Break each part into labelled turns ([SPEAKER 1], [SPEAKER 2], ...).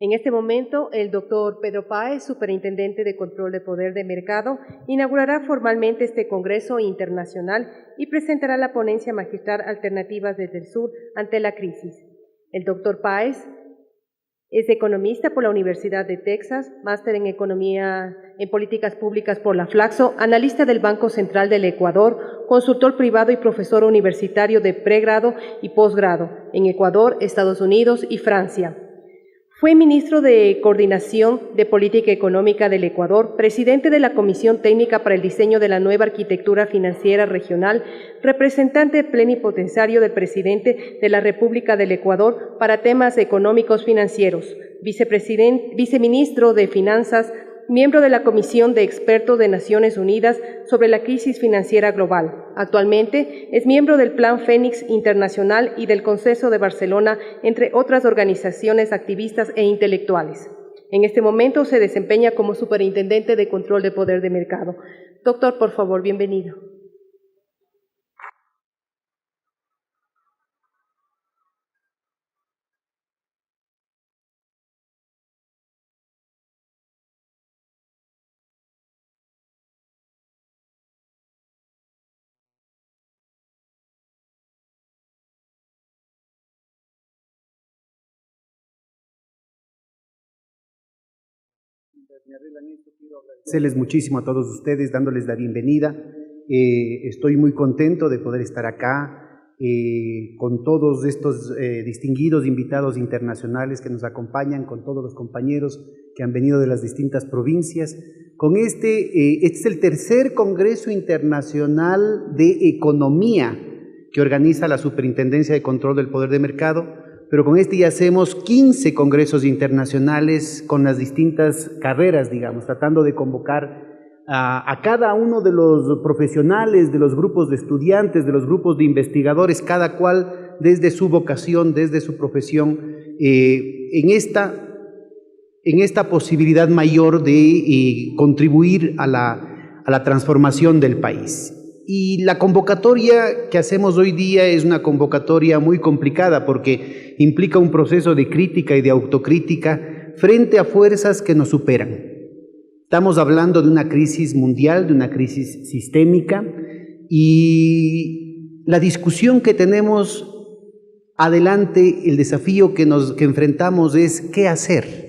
[SPEAKER 1] En este momento, el doctor Pedro Páez, Superintendente de Control de Poder de Mercado, inaugurará formalmente este Congreso Internacional y presentará la ponencia magistral Alternativas desde el Sur ante la crisis. El doctor Páez es economista por la Universidad de Texas, máster en Economía en Políticas Públicas por la Flaxo, analista del Banco Central del Ecuador, consultor privado y profesor universitario de pregrado y posgrado en Ecuador, Estados Unidos y Francia. Fue ministro de Coordinación de Política Económica del Ecuador, presidente de la Comisión Técnica para el Diseño de la Nueva Arquitectura Financiera Regional, representante plenipotenciario del presidente de la República del Ecuador para temas económicos financieros, viceministro de Finanzas, miembro de la Comisión de Expertos de Naciones Unidas sobre la Crisis Financiera Global. Actualmente es miembro del Plan Fénix Internacional y del Consenso de Barcelona, entre otras organizaciones activistas e intelectuales. En este momento se desempeña como Superintendente de Control de Poder de Mercado. Doctor, por favor, bienvenido.
[SPEAKER 2] Agradecerles muchísimo a todos ustedes, dándoles la bienvenida. Estoy muy contento de poder estar acá con todos estos distinguidos invitados internacionales que nos acompañan, con todos los compañeros que han venido de las distintas provincias. Con este es el tercer Congreso Internacional de Economía que organiza la Superintendencia de Control del Poder de Mercado, pero con este ya hacemos 15 congresos internacionales con las distintas carreras, digamos, tratando de convocar a cada uno de los profesionales, de los grupos de estudiantes, de los grupos de investigadores, cada cual desde su vocación, desde su profesión, en esta posibilidad mayor de contribuir a la transformación del país. Y la convocatoria que hacemos hoy día es una convocatoria muy complicada porque implica un proceso de crítica y de autocrítica frente a fuerzas que nos superan. Estamos hablando de una crisis mundial, de una crisis sistémica, y la discusión que tenemos adelante, el desafío que enfrentamos es ¿qué hacer?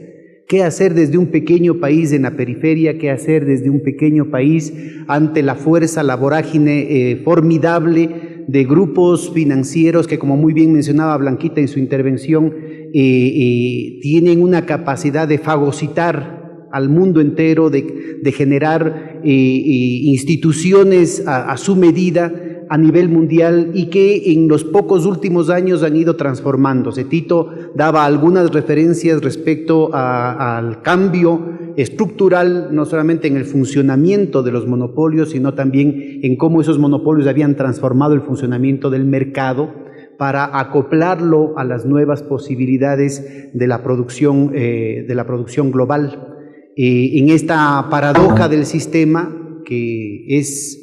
[SPEAKER 2] ¿Qué hacer desde un pequeño país en la periferia? ¿Qué hacer desde un pequeño país ante la fuerza, la vorágine formidable de grupos financieros que, como muy bien mencionaba Blanquita en su intervención, tienen una capacidad de fagocitar al mundo entero, de generar instituciones a su medida a nivel mundial y que en los pocos últimos años han ido transformándose. Tito daba algunas referencias respecto al cambio estructural, no solamente en el funcionamiento de los monopolios, sino también en cómo esos monopolios habían transformado el funcionamiento del mercado para acoplarlo a las nuevas posibilidades de la producción global. En esta paradoja del sistema, que es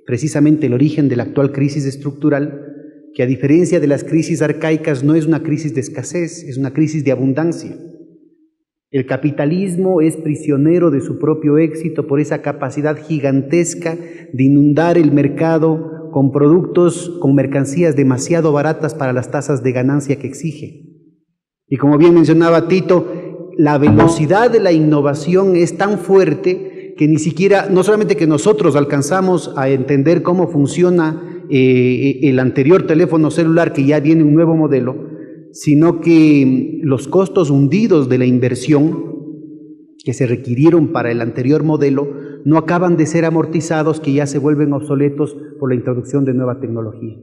[SPEAKER 2] precisamente el origen de la actual crisis estructural, que a diferencia de las crisis arcaicas no es una crisis de escasez, es una crisis de abundancia. El capitalismo es prisionero de su propio éxito por esa capacidad gigantesca de inundar el mercado con productos, con mercancías demasiado baratas para las tasas de ganancia que exige. Y como bien mencionaba Tito, la velocidad de la innovación es tan fuerte que ni siquiera, no solamente que nosotros alcanzamos a entender cómo funciona el anterior teléfono celular, que ya viene un nuevo modelo, sino que los costos hundidos de la inversión que se requirieron para el anterior modelo no acaban de ser amortizados, que ya se vuelven obsoletos por la introducción de nueva tecnología.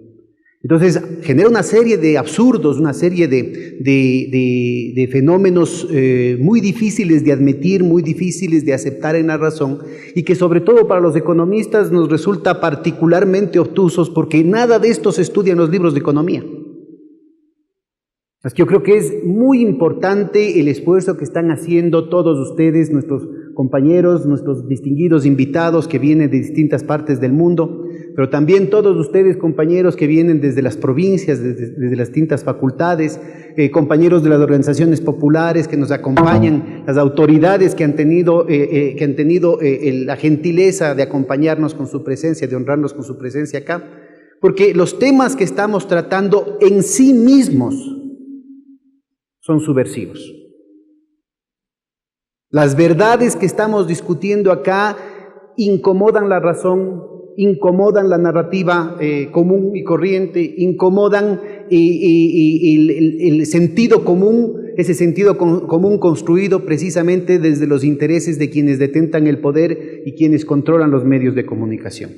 [SPEAKER 2] Entonces genera una serie de absurdos, una serie de fenómenos muy difíciles de admitir, muy difíciles de aceptar en la razón, y que sobre todo para los economistas nos resulta particularmente obtusos porque nada de esto se estudia en los libros de economía. Yo creo que es muy importante el esfuerzo que están haciendo todos ustedes, nuestros compañeros, nuestros distinguidos invitados que vienen de distintas partes del mundo, pero también todos ustedes, compañeros que vienen desde las provincias, desde las distintas facultades, compañeros de las organizaciones populares que nos acompañan, las autoridades que han tenido la gentileza de acompañarnos con su presencia, de honrarnos con su presencia acá, porque los temas que estamos tratando en sí mismos son subversivos. Las verdades que estamos discutiendo acá incomodan la razón, incomodan la narrativa común y corriente, incomodan el sentido común, ese sentido común construido precisamente desde los intereses de quienes detentan el poder y quienes controlan los medios de comunicación.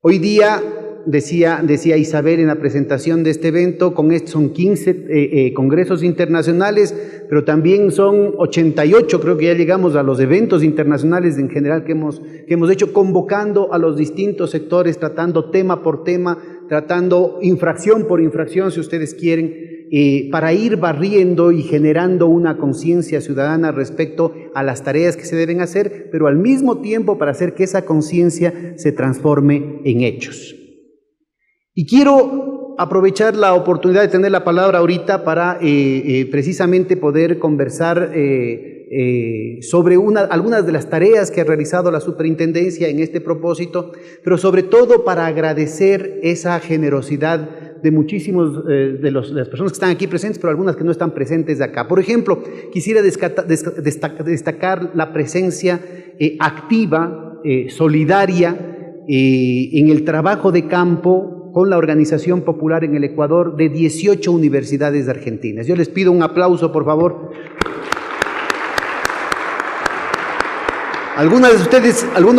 [SPEAKER 2] Hoy día, decía Isabel en la presentación de este evento, con esto son 15 congresos internacionales, pero también son 88, creo que ya llegamos a los eventos internacionales en general que hemos hecho, convocando a los distintos sectores, tratando tema por tema, tratando infracción por infracción, si ustedes quieren, para ir barriendo y generando una conciencia ciudadana respecto a las tareas que se deben hacer, pero al mismo tiempo para hacer que esa conciencia se transforme en hechos. Y quiero aprovechar la oportunidad de tener la palabra ahorita para precisamente poder conversar sobre algunas de las tareas que ha realizado la superintendencia en este propósito, pero sobre todo para agradecer esa generosidad de muchísimos de las personas que están aquí presentes, pero algunas que no están presentes de acá. Por ejemplo, quisiera destacar la presencia activa, solidaria, en el trabajo de campo con la organización popular en el Ecuador de 18 universidades argentinas. Yo les pido un aplauso, por favor. Algunos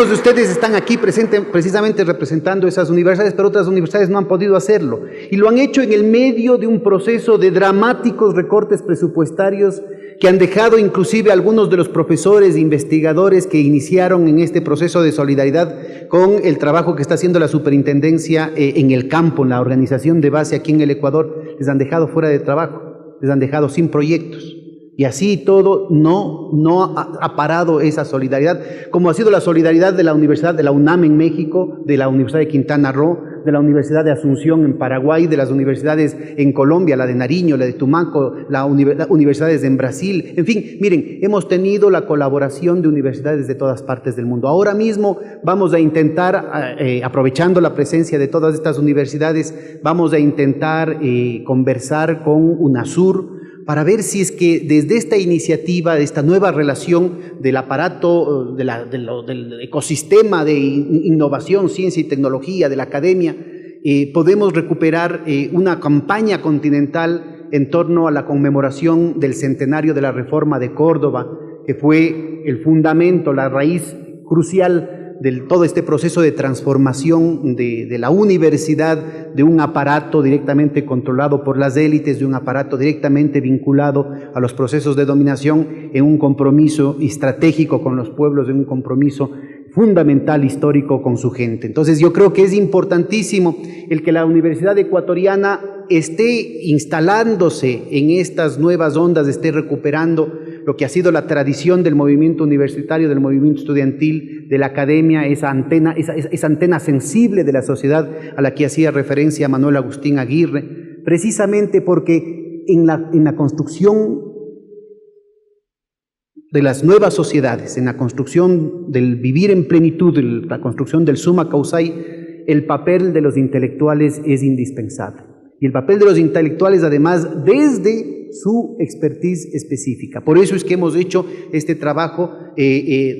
[SPEAKER 2] de ustedes están aquí presentes precisamente representando esas universidades, pero otras universidades no han podido hacerlo. Y lo han hecho en el medio de un proceso de dramáticos recortes presupuestarios que han dejado inclusive a algunos de los profesores e investigadores que iniciaron en este proceso de solidaridad con el trabajo que está haciendo la superintendencia en el campo, en la organización de base aquí en el Ecuador, les han dejado fuera de trabajo, les han dejado sin proyectos. Y así todo no ha parado esa solidaridad, como ha sido la solidaridad de la Universidad de la UNAM en México, de la Universidad de Quintana Roo, de la Universidad de Asunción en Paraguay, de las universidades en Colombia, la de Nariño, la de Tumaco, las universidades en Brasil. En fin, miren, hemos tenido la colaboración de universidades de todas partes del mundo. Ahora mismo vamos a intentar, aprovechando la presencia de todas estas universidades, vamos a intentar conversar con UNASUR, para ver si es que desde esta iniciativa, de esta nueva relación del aparato, del ecosistema de innovación, ciencia y tecnología, de la academia, podemos recuperar una campaña continental en torno a la conmemoración del centenario de la Reforma de Córdoba, que fue el fundamento, la raíz crucial de todo este proceso de transformación de la universidad, de un aparato directamente controlado por las élites, de un aparato directamente vinculado a los procesos de dominación, en un compromiso estratégico con los pueblos, en un compromiso fundamental histórico con su gente. Entonces yo creo que es importantísimo el que la Universidad Ecuatoriana esté instalándose en estas nuevas ondas, esté recuperando lo que ha sido la tradición del movimiento universitario, del movimiento estudiantil, de la academia, esa antena sensible de la sociedad a la que hacía referencia Manuel Agustín Aguirre, precisamente porque en la construcción de las nuevas sociedades, en la construcción del vivir en plenitud, la construcción del summa causae, el papel de los intelectuales es indispensable. Y el papel de los intelectuales, además, desde su expertise específica. Por eso es que hemos hecho este trabajo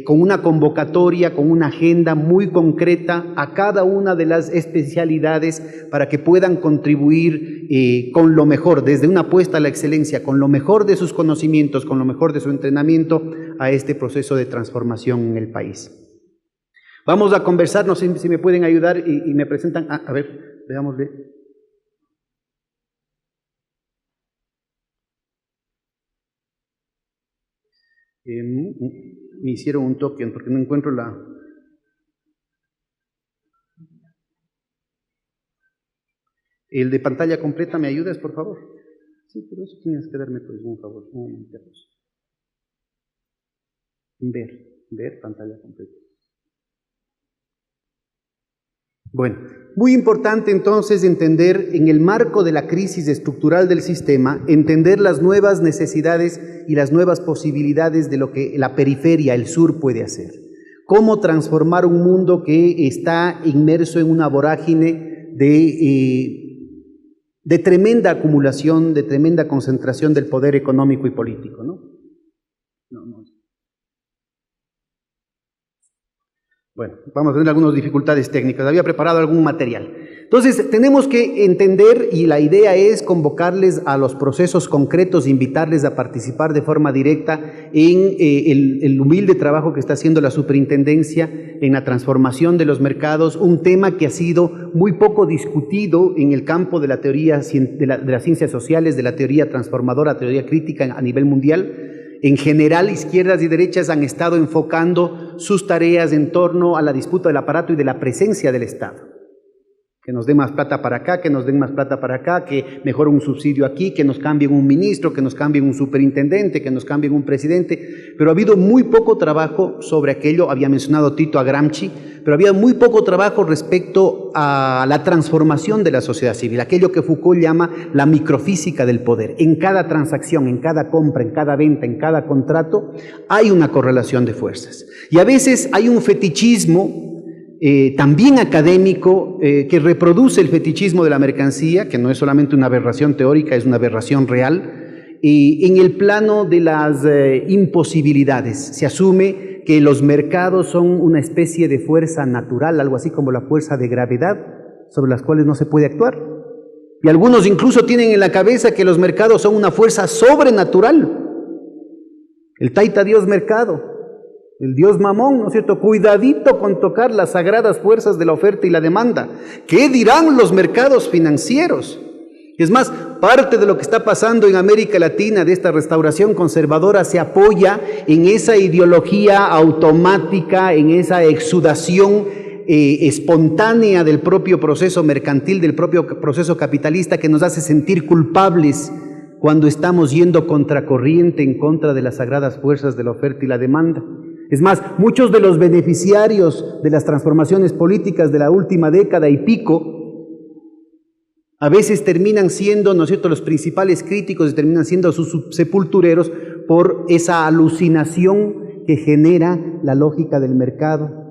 [SPEAKER 2] con una convocatoria, con una agenda muy concreta a cada una de las especialidades para que puedan contribuir con lo mejor, desde una apuesta a la excelencia, con lo mejor de sus conocimientos, con lo mejor de su entrenamiento a este proceso de transformación en el país. Vamos a conversar, no sé si me pueden ayudar y me presentan, a ver, veámosle. Me hicieron un token porque no encuentro el de pantalla completa. ¿Me ayudas, por favor? Sí, pero eso tienes que darme pues un favor. Un momento. Ver pantalla completa. Bueno, muy importante entonces entender en el marco de la crisis estructural del sistema, entender las nuevas necesidades y las nuevas posibilidades de lo que la periferia, el sur, puede hacer. Cómo transformar un mundo que está inmerso en una vorágine de tremenda acumulación, de tremenda concentración del poder económico y político, ¿no? Bueno, vamos a tener algunas dificultades técnicas. Había preparado algún material. Entonces, tenemos que entender, y la idea es convocarles a los procesos concretos, invitarles a participar de forma directa en el humilde trabajo que está haciendo la superintendencia en la transformación de los mercados, un tema que ha sido muy poco discutido en el campo de la teoría de las ciencias sociales, de la teoría transformadora, teoría crítica a nivel mundial. En general, izquierdas y derechas han estado enfocando sus tareas en torno a la disputa del aparato y de la presencia del Estado. Que nos den más plata para acá, que nos den más plata para acá, que mejor un subsidio aquí, que nos cambien un ministro, que nos cambien un superintendente, que nos cambien un presidente. Pero ha habido muy poco trabajo sobre aquello, había mencionado Tito a Gramsci, pero había muy poco trabajo respecto a la transformación de la sociedad civil, aquello que Foucault llama la microfísica del poder. En cada transacción, en cada compra, en cada venta, en cada contrato, hay una correlación de fuerzas. Y a veces hay un fetichismo también académico que reproduce el fetichismo de la mercancía, que no es solamente una aberración teórica, es una aberración real, en el plano de las imposibilidades. Se asume que los mercados son una especie de fuerza natural, algo así como la fuerza de gravedad, sobre las cuales no se puede actuar. Y algunos incluso tienen en la cabeza que los mercados son una fuerza sobrenatural. El taita Dios mercado, el Dios mamón, ¿no es cierto? Cuidadito con tocar las sagradas fuerzas de la oferta y la demanda. ¿Qué dirán los mercados financieros? Es más, parte de lo que está pasando en América Latina, de esta restauración conservadora, se apoya en esa ideología automática, en esa exudación espontánea del propio proceso mercantil, del propio proceso capitalista, que nos hace sentir culpables cuando estamos yendo contracorriente en contra de las sagradas fuerzas de la oferta y la demanda. Es más, muchos de los beneficiarios de las transformaciones políticas de la última década y pico a veces terminan siendo, ¿no es cierto?, los principales críticos, terminan siendo sus sepultureros por esa alucinación que genera la lógica del mercado.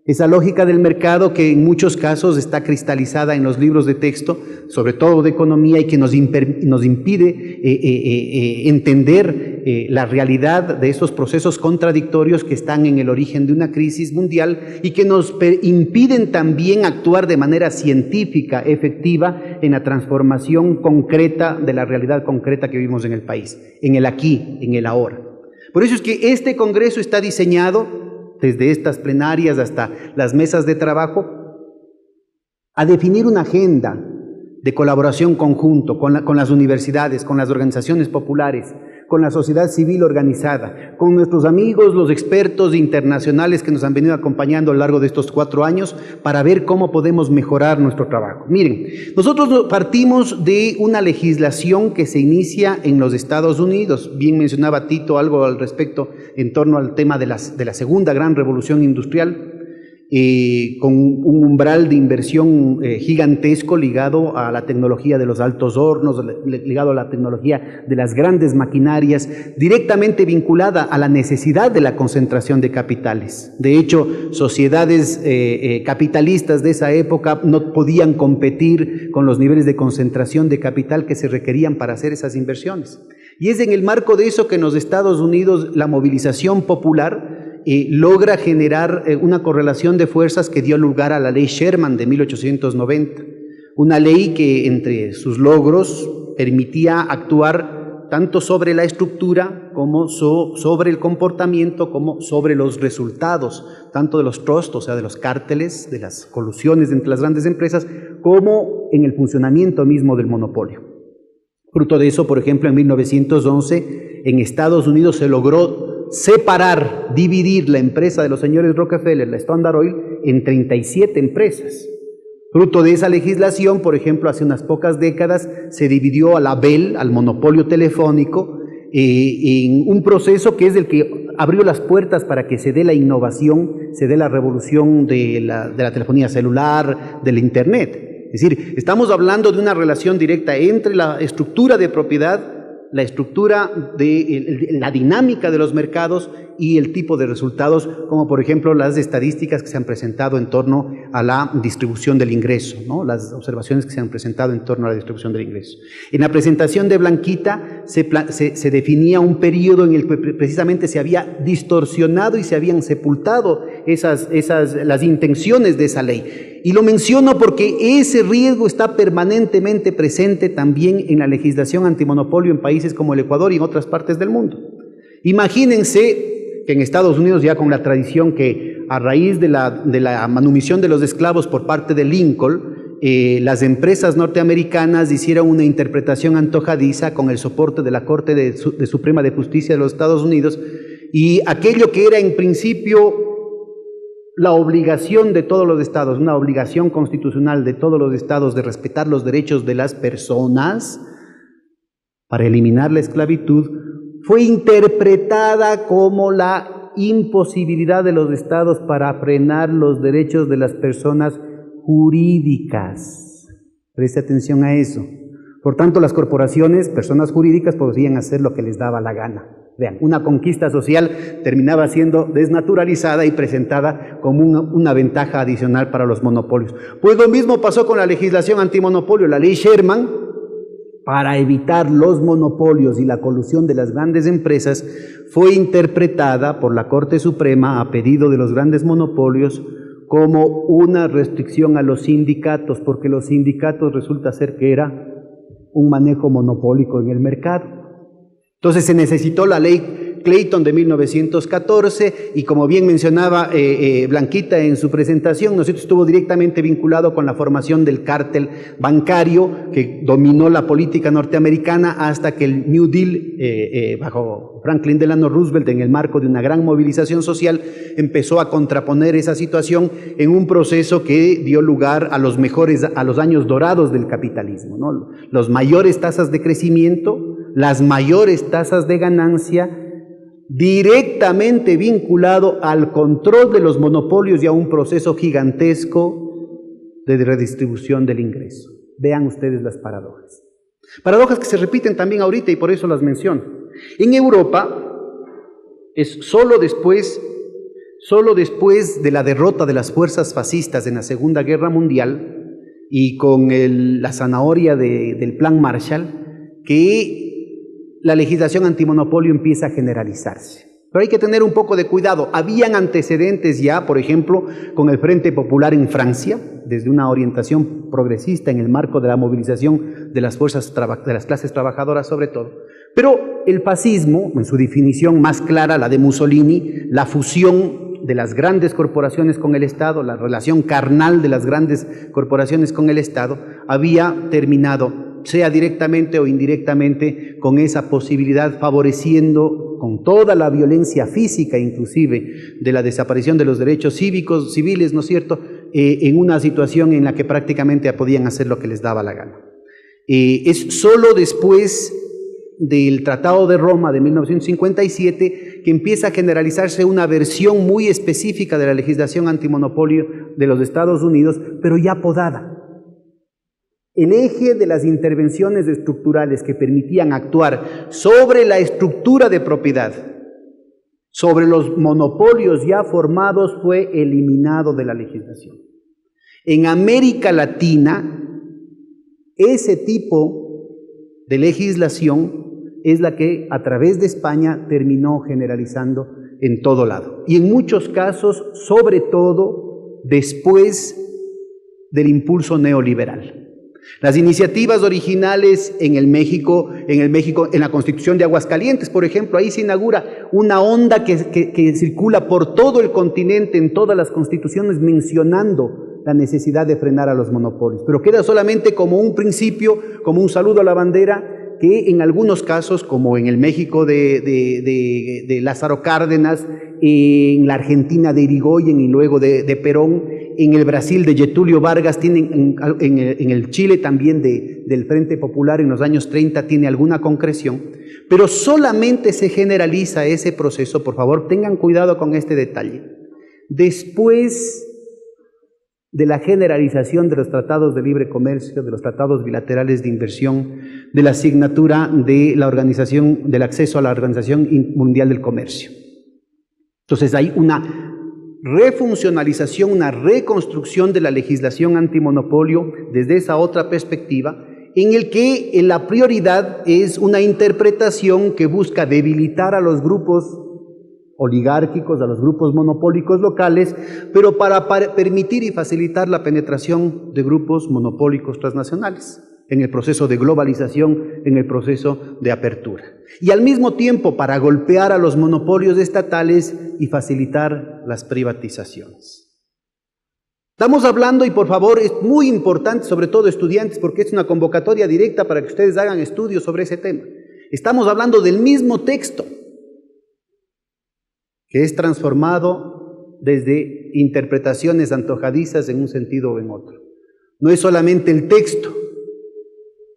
[SPEAKER 2] Esa lógica del mercado que en muchos casos está cristalizada en los libros de texto, sobre todo de economía, y que nos impide entender la realidad de esos procesos contradictorios que están en el origen de una crisis mundial y que nos impiden también actuar de manera científica, efectiva, en la transformación concreta de la realidad concreta que vivimos en el país, en el aquí, en el ahora. Por eso es que este Congreso está diseñado, desde estas plenarias hasta las mesas de trabajo, a definir una agenda de colaboración conjunto con las universidades, con las organizaciones populares, con la sociedad civil organizada, con nuestros amigos, los expertos internacionales que nos han venido acompañando a lo largo de estos 4 años para ver cómo podemos mejorar nuestro trabajo. Miren, nosotros partimos de una legislación que se inicia en los Estados Unidos. Bien mencionaba Tito algo al respecto en torno al tema de la segunda gran revolución industrial, con un umbral de inversión gigantesco ligado a la tecnología de los altos hornos, ligado a la tecnología de las grandes maquinarias, directamente vinculada a la necesidad de la concentración de capitales. De hecho, sociedades capitalistas de esa época no podían competir con los niveles de concentración de capital que se requerían para hacer esas inversiones. Y es en el marco de eso que en los Estados Unidos la movilización popular logra generar una correlación de fuerzas que dio lugar a la ley Sherman de 1890, una ley que entre sus logros permitía actuar tanto sobre la estructura como sobre el comportamiento, como sobre los resultados, tanto de los trusts, o sea, de los cárteles, de las colusiones entre las grandes empresas, como en el funcionamiento mismo del monopolio. Fruto de eso, por ejemplo, en 1911, en Estados Unidos se logró separar, dividir la empresa de los señores Rockefeller, la Standard Oil, en 37 empresas. Fruto de esa legislación, por ejemplo, hace unas pocas décadas se dividió a la Bell, al monopolio telefónico, en un proceso que es el que abrió las puertas para que se dé la innovación, se dé la revolución de la telefonía celular, del Internet. Es decir, estamos hablando de una relación directa entre la estructura de propiedad, la estructura de la dinámica de los mercados y el tipo de resultados, como por ejemplo las estadísticas que se han presentado en torno a la distribución del ingreso, ¿no? Las observaciones que se han presentado en torno a la distribución del ingreso. En la presentación de Blanquita se definía un periodo en el que precisamente se había distorsionado y se habían sepultado las intenciones de esa ley. Y lo menciono porque ese riesgo está permanentemente presente también en la legislación antimonopolio en países como el Ecuador y en otras partes del mundo. Imagínense que en Estados Unidos, ya con la tradición que a raíz de la manumisión de los esclavos por parte de Lincoln, las empresas norteamericanas hicieron una interpretación antojadiza con el soporte de la Corte de Suprema de Justicia de los Estados Unidos, y aquello que era en principio la obligación de todos los estados, una obligación constitucional de todos los estados de respetar los derechos de las personas para eliminar la esclavitud, fue interpretada como la imposibilidad de los estados para frenar los derechos de las personas jurídicas. Preste atención a eso. Por tanto, las corporaciones, personas jurídicas, podrían hacer lo que les daba la gana. Vean, una conquista social terminaba siendo desnaturalizada y presentada como una ventaja adicional para los monopolios. Pues lo mismo pasó con la legislación antimonopolio, la ley Sherman, para evitar los monopolios y la colusión de las grandes empresas, fue interpretada por la Corte Suprema a pedido de los grandes monopolios como una restricción a los sindicatos, porque los sindicatos resulta ser que era un manejo monopólico en el mercado. Entonces se necesitó la ley Clayton de 1914 y, como bien mencionaba Blanquita en su presentación, ¿no es cierto?, estuvo directamente vinculado con la formación del cártel bancario que dominó la política norteamericana hasta que el New Deal, bajo Franklin Delano Roosevelt, en el marco de una gran movilización social, empezó a contraponer esa situación en un proceso que dio lugar a los años dorados del capitalismo, ¿no? Los mayores tasas de crecimiento, las mayores tasas de ganancia, directamente vinculado al control de los monopolios y a un proceso gigantesco de redistribución del ingreso. Vean ustedes las paradojas. Paradojas que se repiten también ahorita y por eso las menciono. En Europa, es solo después de la derrota de las fuerzas fascistas en la Segunda Guerra Mundial y con la zanahoria del Plan Marshall, que la legislación antimonopolio empieza a generalizarse. Pero hay que tener un poco de cuidado. Habían antecedentes ya, por ejemplo, con el Frente Popular en Francia, desde una orientación progresista en el marco de la movilización de las clases trabajadoras sobre todo. Pero el fascismo, en su definición más clara, la de Mussolini, la fusión de las grandes corporaciones con el Estado, la relación carnal de las grandes corporaciones con el Estado, había terminado, sea directamente o indirectamente, con esa posibilidad, favoreciendo con toda la violencia física inclusive de la desaparición de los derechos cívicos, civiles, ¿no es cierto?, en una situación en la que prácticamente podían hacer lo que les daba la gana. Es solo después del Tratado de Roma de 1957 que empieza a generalizarse una versión muy específica de la legislación antimonopolio de los Estados Unidos, pero ya podada. El eje de las intervenciones estructurales que permitían actuar sobre la estructura de propiedad, sobre los monopolios ya formados, fue eliminado de la legislación. En América Latina, ese tipo de legislación es la que a través de España terminó generalizando en todo lado. Y en muchos casos, sobre todo, después del impulso neoliberal. Las iniciativas originales en México, en la Constitución de Aguascalientes, por ejemplo, ahí se inaugura una onda que circula por todo el continente, en todas las constituciones, mencionando la necesidad de frenar a los monopolios. Pero queda solamente como un principio, como un saludo a la bandera, que en algunos casos, como en el México de Lázaro Cárdenas, en la Argentina de Irigoyen y luego de Perón, en el Brasil de Getúlio Vargas, tiene en el Chile también del Frente Popular en los años 30 tiene alguna concreción, pero solamente se generaliza ese proceso, por favor tengan cuidado con este detalle, después de la generalización de los tratados de libre comercio, de los tratados bilaterales de inversión, de la asignatura de la organización, del acceso a la Organización Mundial del Comercio. Entonces hay una refuncionalización, una reconstrucción de la legislación antimonopolio desde esa otra perspectiva, en el que la prioridad es una interpretación que busca debilitar a los grupos oligárquicos, a los grupos monopólicos locales, pero para permitir y facilitar la penetración de grupos monopólicos transnacionales en el proceso de globalización, en el proceso de apertura. Y al mismo tiempo para golpear a los monopolios estatales y facilitar las privatizaciones. Estamos hablando, y por favor es muy importante, sobre todo estudiantes, porque es una convocatoria directa para que ustedes hagan estudios sobre ese tema. Estamos hablando del mismo texto, que es transformado desde interpretaciones antojadizas en un sentido o en otro. No es solamente el texto,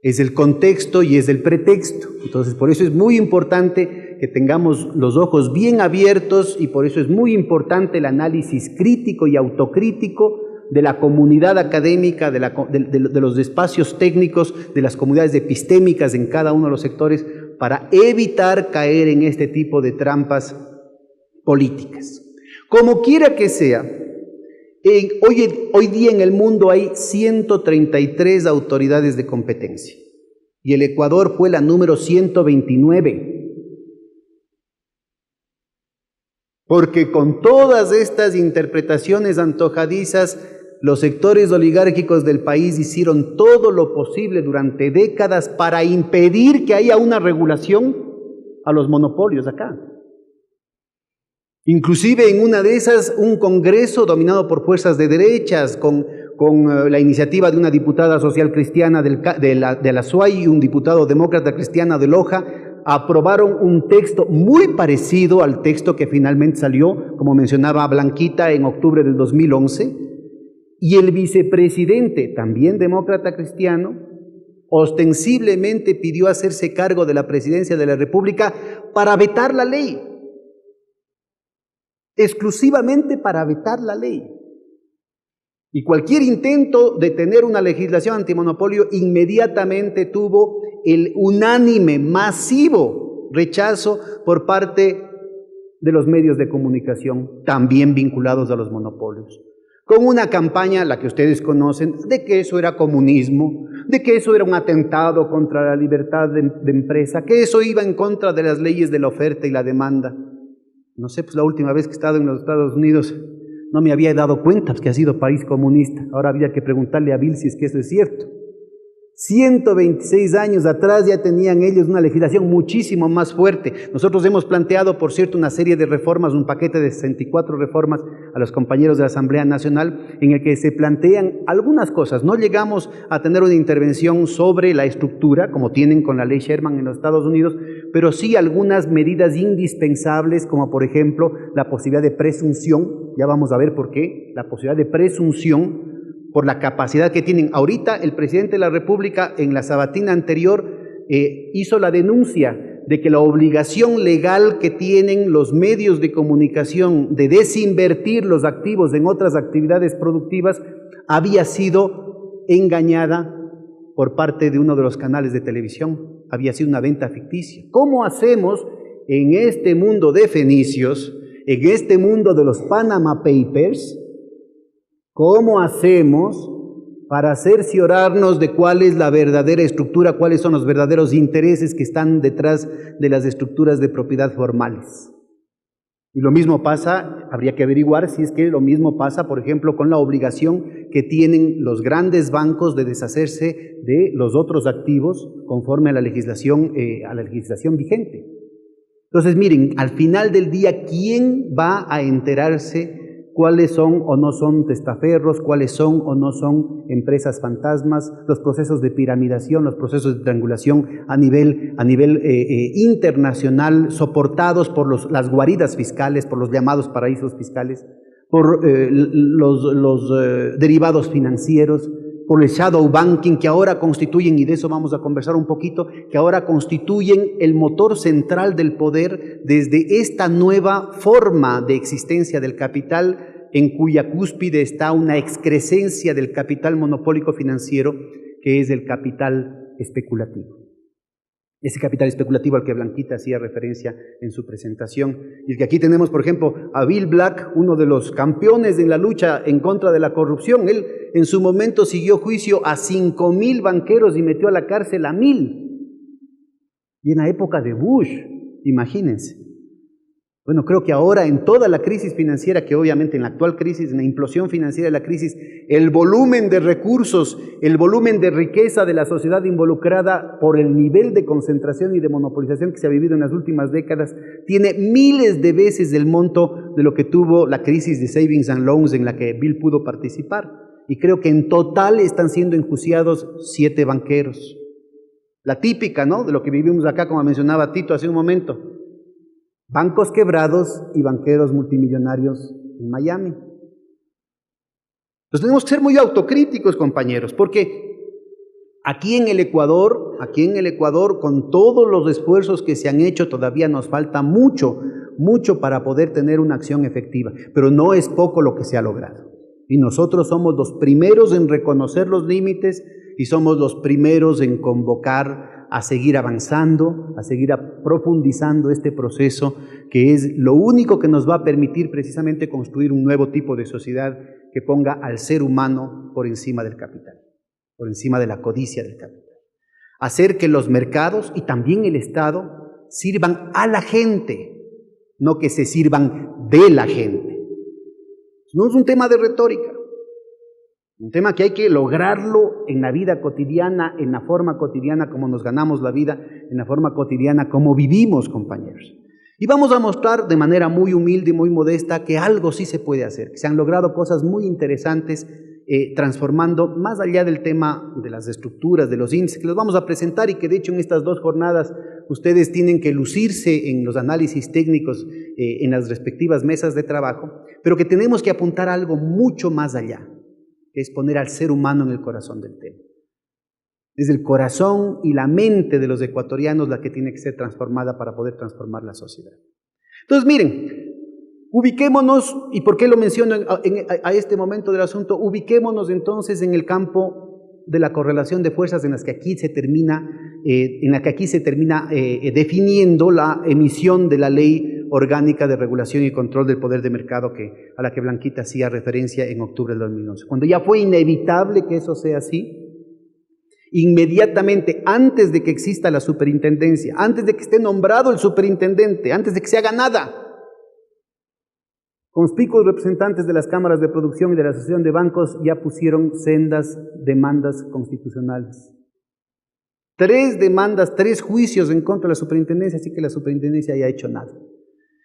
[SPEAKER 2] es el contexto y es el pretexto. Entonces, por eso es muy importante que tengamos los ojos bien abiertos y por eso es muy importante el análisis crítico y autocrítico de la comunidad académica, de los espacios técnicos, de las comunidades epistémicas en cada uno de los sectores, para evitar caer en este tipo de trampas políticas. Como quiera que sea, hoy día en el mundo hay 133 autoridades de competencia y el Ecuador fue la número 129. Porque con todas estas interpretaciones antojadizas, los sectores oligárquicos del país hicieron todo lo posible durante décadas para impedir que haya una regulación a los monopolios acá. Inclusive en una de esas, un congreso dominado por fuerzas de derechas, con la iniciativa de una diputada social cristiana de la SUAY y un diputado demócrata cristiano de Loja, aprobaron un texto muy parecido al texto que finalmente salió, como mencionaba Blanquita, en octubre del 2011, y el vicepresidente, también demócrata cristiano, ostensiblemente pidió hacerse cargo de la presidencia de la República para vetar la ley. Exclusivamente para vetar la ley. Y cualquier intento de tener una legislación antimonopolio inmediatamente tuvo el unánime, masivo rechazo por parte de los medios de comunicación, también vinculados a los monopolios. Con una campaña, la que ustedes conocen, de que eso era comunismo, de que eso era un atentado contra la libertad de empresa, que eso iba en contra de las leyes de la oferta y la demanda. No sé, pues la última vez que he estado en los Estados Unidos no me había dado cuenta que ha sido país comunista. Ahora había que preguntarle a Bill si es que eso es cierto. 126 años atrás ya tenían ellos una legislación muchísimo más fuerte. Nosotros hemos planteado, por cierto, una serie de reformas, un paquete de 64 reformas a los compañeros de la Asamblea Nacional, en el que se plantean algunas cosas. No llegamos a tener una intervención sobre la estructura, como tienen con la ley Sherman en los Estados Unidos, pero sí algunas medidas indispensables, como por ejemplo la posibilidad de presunción. Ya vamos a ver por qué. La posibilidad de presunción por la capacidad que tienen. Ahorita el presidente de la República en la sabatina anterior hizo la denuncia de que la obligación legal que tienen los medios de comunicación de desinvertir los activos en otras actividades productivas había sido engañada por parte de uno de los canales de televisión, había sido una venta ficticia. ¿Cómo hacemos en este mundo de fenicios, en este mundo de los Panama Papers? ¿Cómo hacemos para cerciorarnos de cuál es la verdadera estructura, cuáles son los verdaderos intereses que están detrás de las estructuras de propiedad formales? Y lo mismo pasa, habría que averiguar si es que lo mismo pasa, por ejemplo, con la obligación que tienen los grandes bancos de deshacerse de los otros activos conforme a la legislación vigente. Entonces, miren, al final del día, ¿quién va a enterarse cuáles son o no son testaferros, cuáles son o no son empresas fantasmas, los procesos de piramidación, los procesos de triangulación a nivel internacional, soportados por las guaridas fiscales, por los llamados paraísos fiscales? por los derivados financieros, por el shadow banking, que ahora constituyen, y de eso vamos a conversar un poquito, que ahora constituyen el motor central del poder desde esta nueva forma de existencia del capital, en cuya cúspide está una excrescencia del capital monopólico financiero, que es el capital especulativo. Ese capital especulativo al que Blanquita hacía referencia en su presentación. Y que aquí tenemos, por ejemplo, a Bill Black, uno de los campeones en la lucha en contra de la corrupción. Él en su momento siguió juicio a 5,000 banqueros y metió a la cárcel a 1,000. Y en la época de Bush, imagínense. Bueno, creo que ahora en toda la crisis financiera, que obviamente en la actual crisis, en la implosión financiera de la crisis, el volumen de recursos, el volumen de riqueza de la sociedad involucrada por el nivel de concentración y de monopolización que se ha vivido en las últimas décadas, tiene miles de veces el monto de lo que tuvo la crisis de Savings and Loans en la que Bill pudo participar. Y creo que en total están siendo enjuiciados 7 banqueros. La típica, ¿no?, de lo que vivimos acá, como mencionaba Tito hace un momento. Bancos quebrados y banqueros multimillonarios en Miami. Entonces tenemos que ser muy autocríticos, compañeros, porque aquí en el Ecuador, con todos los esfuerzos que se han hecho, todavía nos falta mucho para poder tener una acción efectiva, pero no es poco lo que se ha logrado. Y nosotros somos los primeros en reconocer los límites y somos los primeros en convocar a seguir avanzando, a seguir profundizando este proceso, que es lo único que nos va a permitir precisamente construir un nuevo tipo de sociedad que ponga al ser humano por encima del capital, por encima de la codicia del capital. Hacer que los mercados y también el Estado sirvan a la gente, no que se sirvan de la gente. No es un tema de retórica. Un tema que hay que lograrlo en la vida cotidiana, en la forma cotidiana como nos ganamos la vida, en la forma cotidiana como vivimos, compañeros. Y vamos a mostrar de manera muy humilde y muy modesta que algo sí se puede hacer, que se han logrado cosas muy interesantes transformando más allá del tema de las estructuras, de los índices, que los vamos a presentar y que de hecho en estas 2 jornadas ustedes tienen que lucirse en los análisis técnicos en las respectivas mesas de trabajo, pero que tenemos que apuntar a algo mucho más allá, que es poner al ser humano en el corazón del tema. Es el corazón y la mente de los ecuatorianos la que tiene que ser transformada para poder transformar la sociedad. Entonces, miren, ubiquémonos, y por qué lo menciono a este momento del asunto, ubiquémonos entonces en el campo de la correlación de fuerzas en las que aquí se termina, definiendo la emisión de la Ley Orgánica de Regulación y Control del Poder de Mercado a la que Blanquita hacía referencia en octubre del 2011. Cuando ya fue inevitable que eso sea así, inmediatamente antes de que exista la superintendencia, antes de que esté nombrado el superintendente, antes de que se haga nada, conspicuos representantes de las cámaras de producción y de la Asociación de Bancos ya pusieron sendas demandas constitucionales. 3 demandas, 3 juicios en contra de la superintendencia, así que la superintendencia ya ha hecho nada.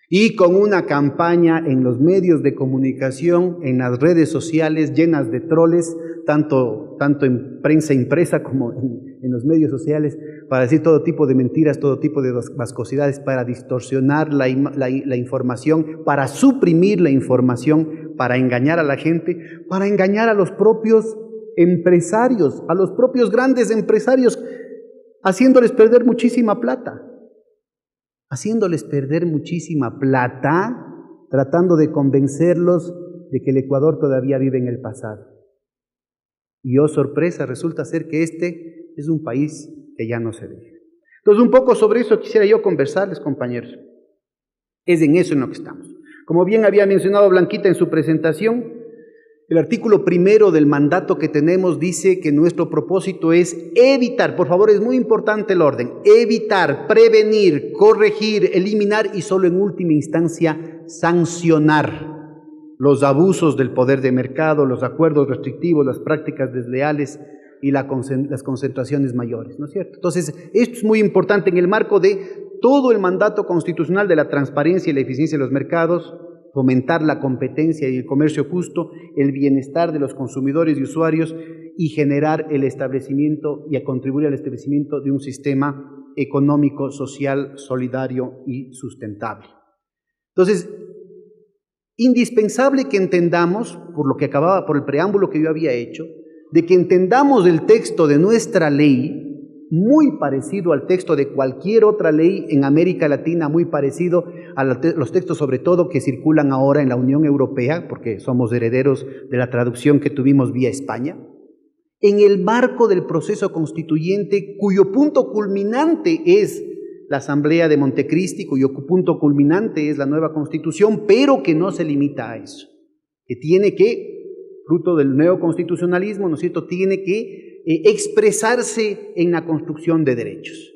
[SPEAKER 2] Y con una campaña en los medios de comunicación, en las redes sociales llenas de troles, tanto en prensa impresa como en los medios sociales, para decir todo tipo de mentiras, todo tipo de vascosidades, para distorsionar la información, para suprimir la información, para engañar a la gente, para engañar a los propios empresarios, a los propios grandes empresarios, haciéndoles perder muchísima plata. Tratando de convencerlos de que el Ecuador todavía vive en el pasado. Y oh sorpresa, resulta ser que este es un país que ya no se ve. Entonces un poco sobre eso quisiera yo conversarles, compañeros. Es en eso en lo que estamos. Como bien había mencionado Blanquita en su presentación, el artículo 1 del mandato que tenemos dice que nuestro propósito es evitar, por favor, es muy importante el orden, evitar, prevenir, corregir, eliminar y solo en última instancia sancionar los abusos del poder de mercado, los acuerdos restrictivos, las prácticas desleales y las concentraciones mayores, ¿no es cierto? Entonces, esto es muy importante en el marco de todo el mandato constitucional de la transparencia y la eficiencia de los mercados, fomentar la competencia y el comercio justo, el bienestar de los consumidores y usuarios y generar el establecimiento y a contribuir al establecimiento de un sistema económico, social, solidario y sustentable. Entonces, indispensable que entendamos, por el preámbulo que yo había hecho, de que entendamos el texto de nuestra ley, muy parecido al texto de cualquier otra ley en América Latina, muy parecido a los textos sobre todo que circulan ahora en la Unión Europea, porque somos herederos de la traducción que tuvimos vía España, en el marco del proceso constituyente cuyo punto culminante es la Asamblea de Montecristi, cuyo punto culminante es la nueva Constitución, pero que no se limita a eso, que tiene que, fruto del neoconstitucionalismo, ¿no es cierto?, tiene que expresarse en la construcción de derechos.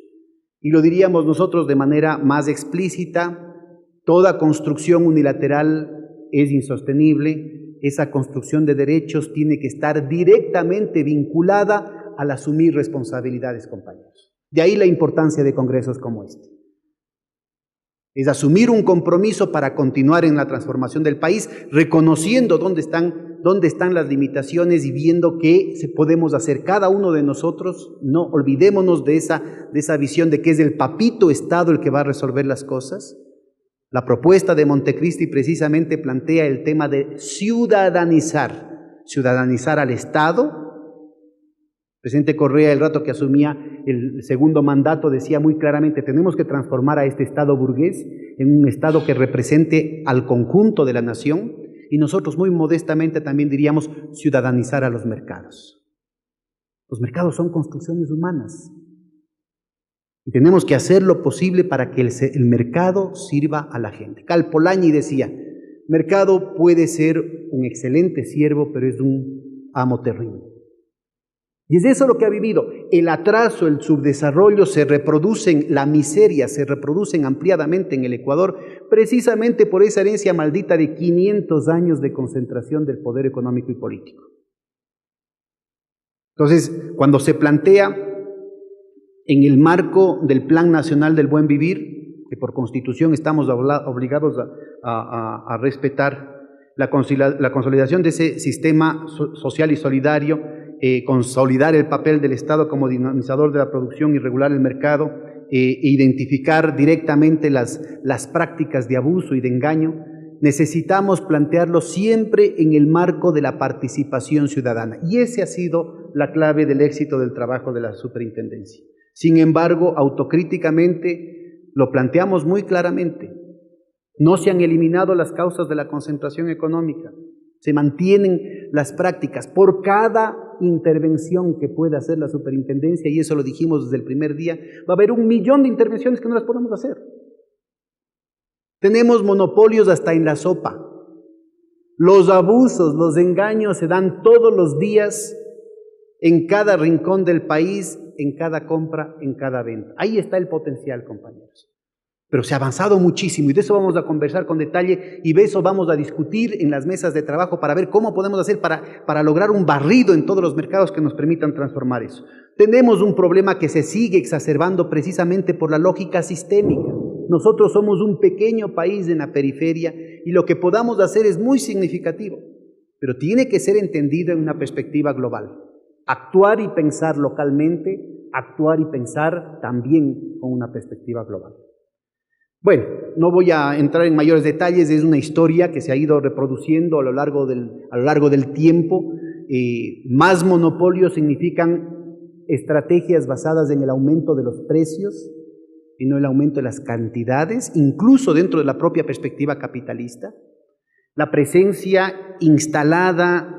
[SPEAKER 2] Y lo diríamos nosotros de manera más explícita: toda construcción unilateral es insostenible. Esa construcción de derechos tiene que estar directamente vinculada al asumir responsabilidades, compañeros. De ahí la importancia de congresos como este. Es asumir un compromiso para continuar en la transformación del país, reconociendo dónde están las limitaciones y viendo qué podemos hacer cada uno de nosotros. No olvidémonos de esa visión de que es el papito Estado el que va a resolver las cosas. La propuesta de Montecristi precisamente plantea el tema de ciudadanizar al Estado. El presidente Correa, el rato que asumía el segundo mandato, decía muy claramente: tenemos que transformar a este Estado burgués en un Estado que represente al conjunto de la nación, y nosotros muy modestamente también diríamos ciudadanizar a los mercados. Los mercados son construcciones humanas y tenemos que hacer lo posible para que el mercado sirva a la gente. Cal Polanyi decía: mercado puede ser un excelente siervo, pero es un amo terrible. Y es eso lo que ha vivido. El atraso, el subdesarrollo se reproducen, la miseria se reproducen ampliadamente en el Ecuador, precisamente por esa herencia maldita de 500 años de concentración del poder económico y político. Entonces, cuando se plantea en el marco del Plan Nacional del Buen Vivir, que por Constitución estamos obligados a respetar, la consolidación de ese sistema social y solidario, consolidar el papel del Estado como dinamizador de la producción y regular el mercado, identificar directamente las prácticas de abuso y de engaño, necesitamos plantearlo siempre en el marco de la participación ciudadana. Y esa ha sido la clave del éxito del trabajo de la superintendencia. Sin embargo, autocríticamente lo planteamos muy claramente. No se han eliminado las causas de la concentración económica, se mantienen las prácticas. Por cada intervención que pueda hacer la superintendencia, y eso lo dijimos desde el primer día, va a haber 1 millón de intervenciones que no las podemos hacer. Tenemos monopolios hasta en la sopa. Los abusos, los engaños se dan todos los días en cada rincón del país, en cada compra, en cada venta. Ahí está el potencial, compañeros. Pero se ha avanzado muchísimo y de eso vamos a conversar con detalle y de eso vamos a discutir en las mesas de trabajo para ver cómo podemos hacer para lograr un barrido en todos los mercados que nos permitan transformar eso. Tenemos un problema que se sigue exacerbando precisamente por la lógica sistémica. Nosotros somos un pequeño país en la periferia y lo que podamos hacer es muy significativo, pero tiene que ser entendido en una perspectiva global. Actuar y pensar localmente, actuar y pensar también con una perspectiva global. Bueno, no voy a entrar en mayores detalles, es una historia que se ha ido reproduciendo a lo largo del tiempo. Más monopolios significan estrategias basadas en el aumento de los precios y no el aumento de las cantidades, incluso dentro de la propia perspectiva capitalista. La presencia instalada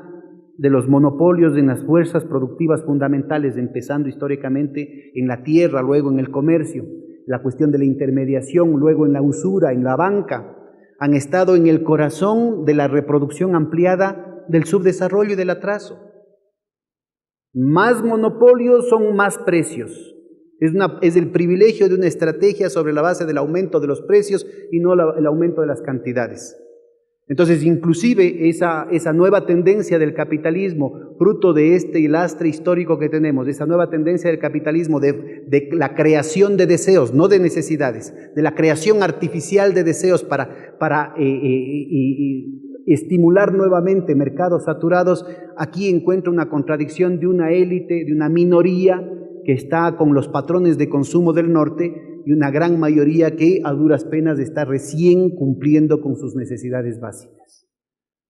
[SPEAKER 2] de los monopolios en las fuerzas productivas fundamentales, empezando históricamente en la tierra, luego en el comercio, la cuestión de la intermediación, luego en la usura, en la banca, han estado en el corazón de la reproducción ampliada del subdesarrollo y del atraso. Más monopolios son más precios. Es el privilegio de una estrategia sobre la base del aumento de los precios y no el aumento de las cantidades. Entonces, inclusive esa nueva tendencia del capitalismo, fruto de este lastre histórico que tenemos, esa nueva tendencia del capitalismo de la creación de deseos, no de necesidades, de la creación artificial de deseos para estimular nuevamente mercados saturados, aquí encuentra una contradicción de una élite, de una minoría que está con los patrones de consumo del norte y una gran mayoría que a duras penas está recién cumpliendo con sus necesidades básicas.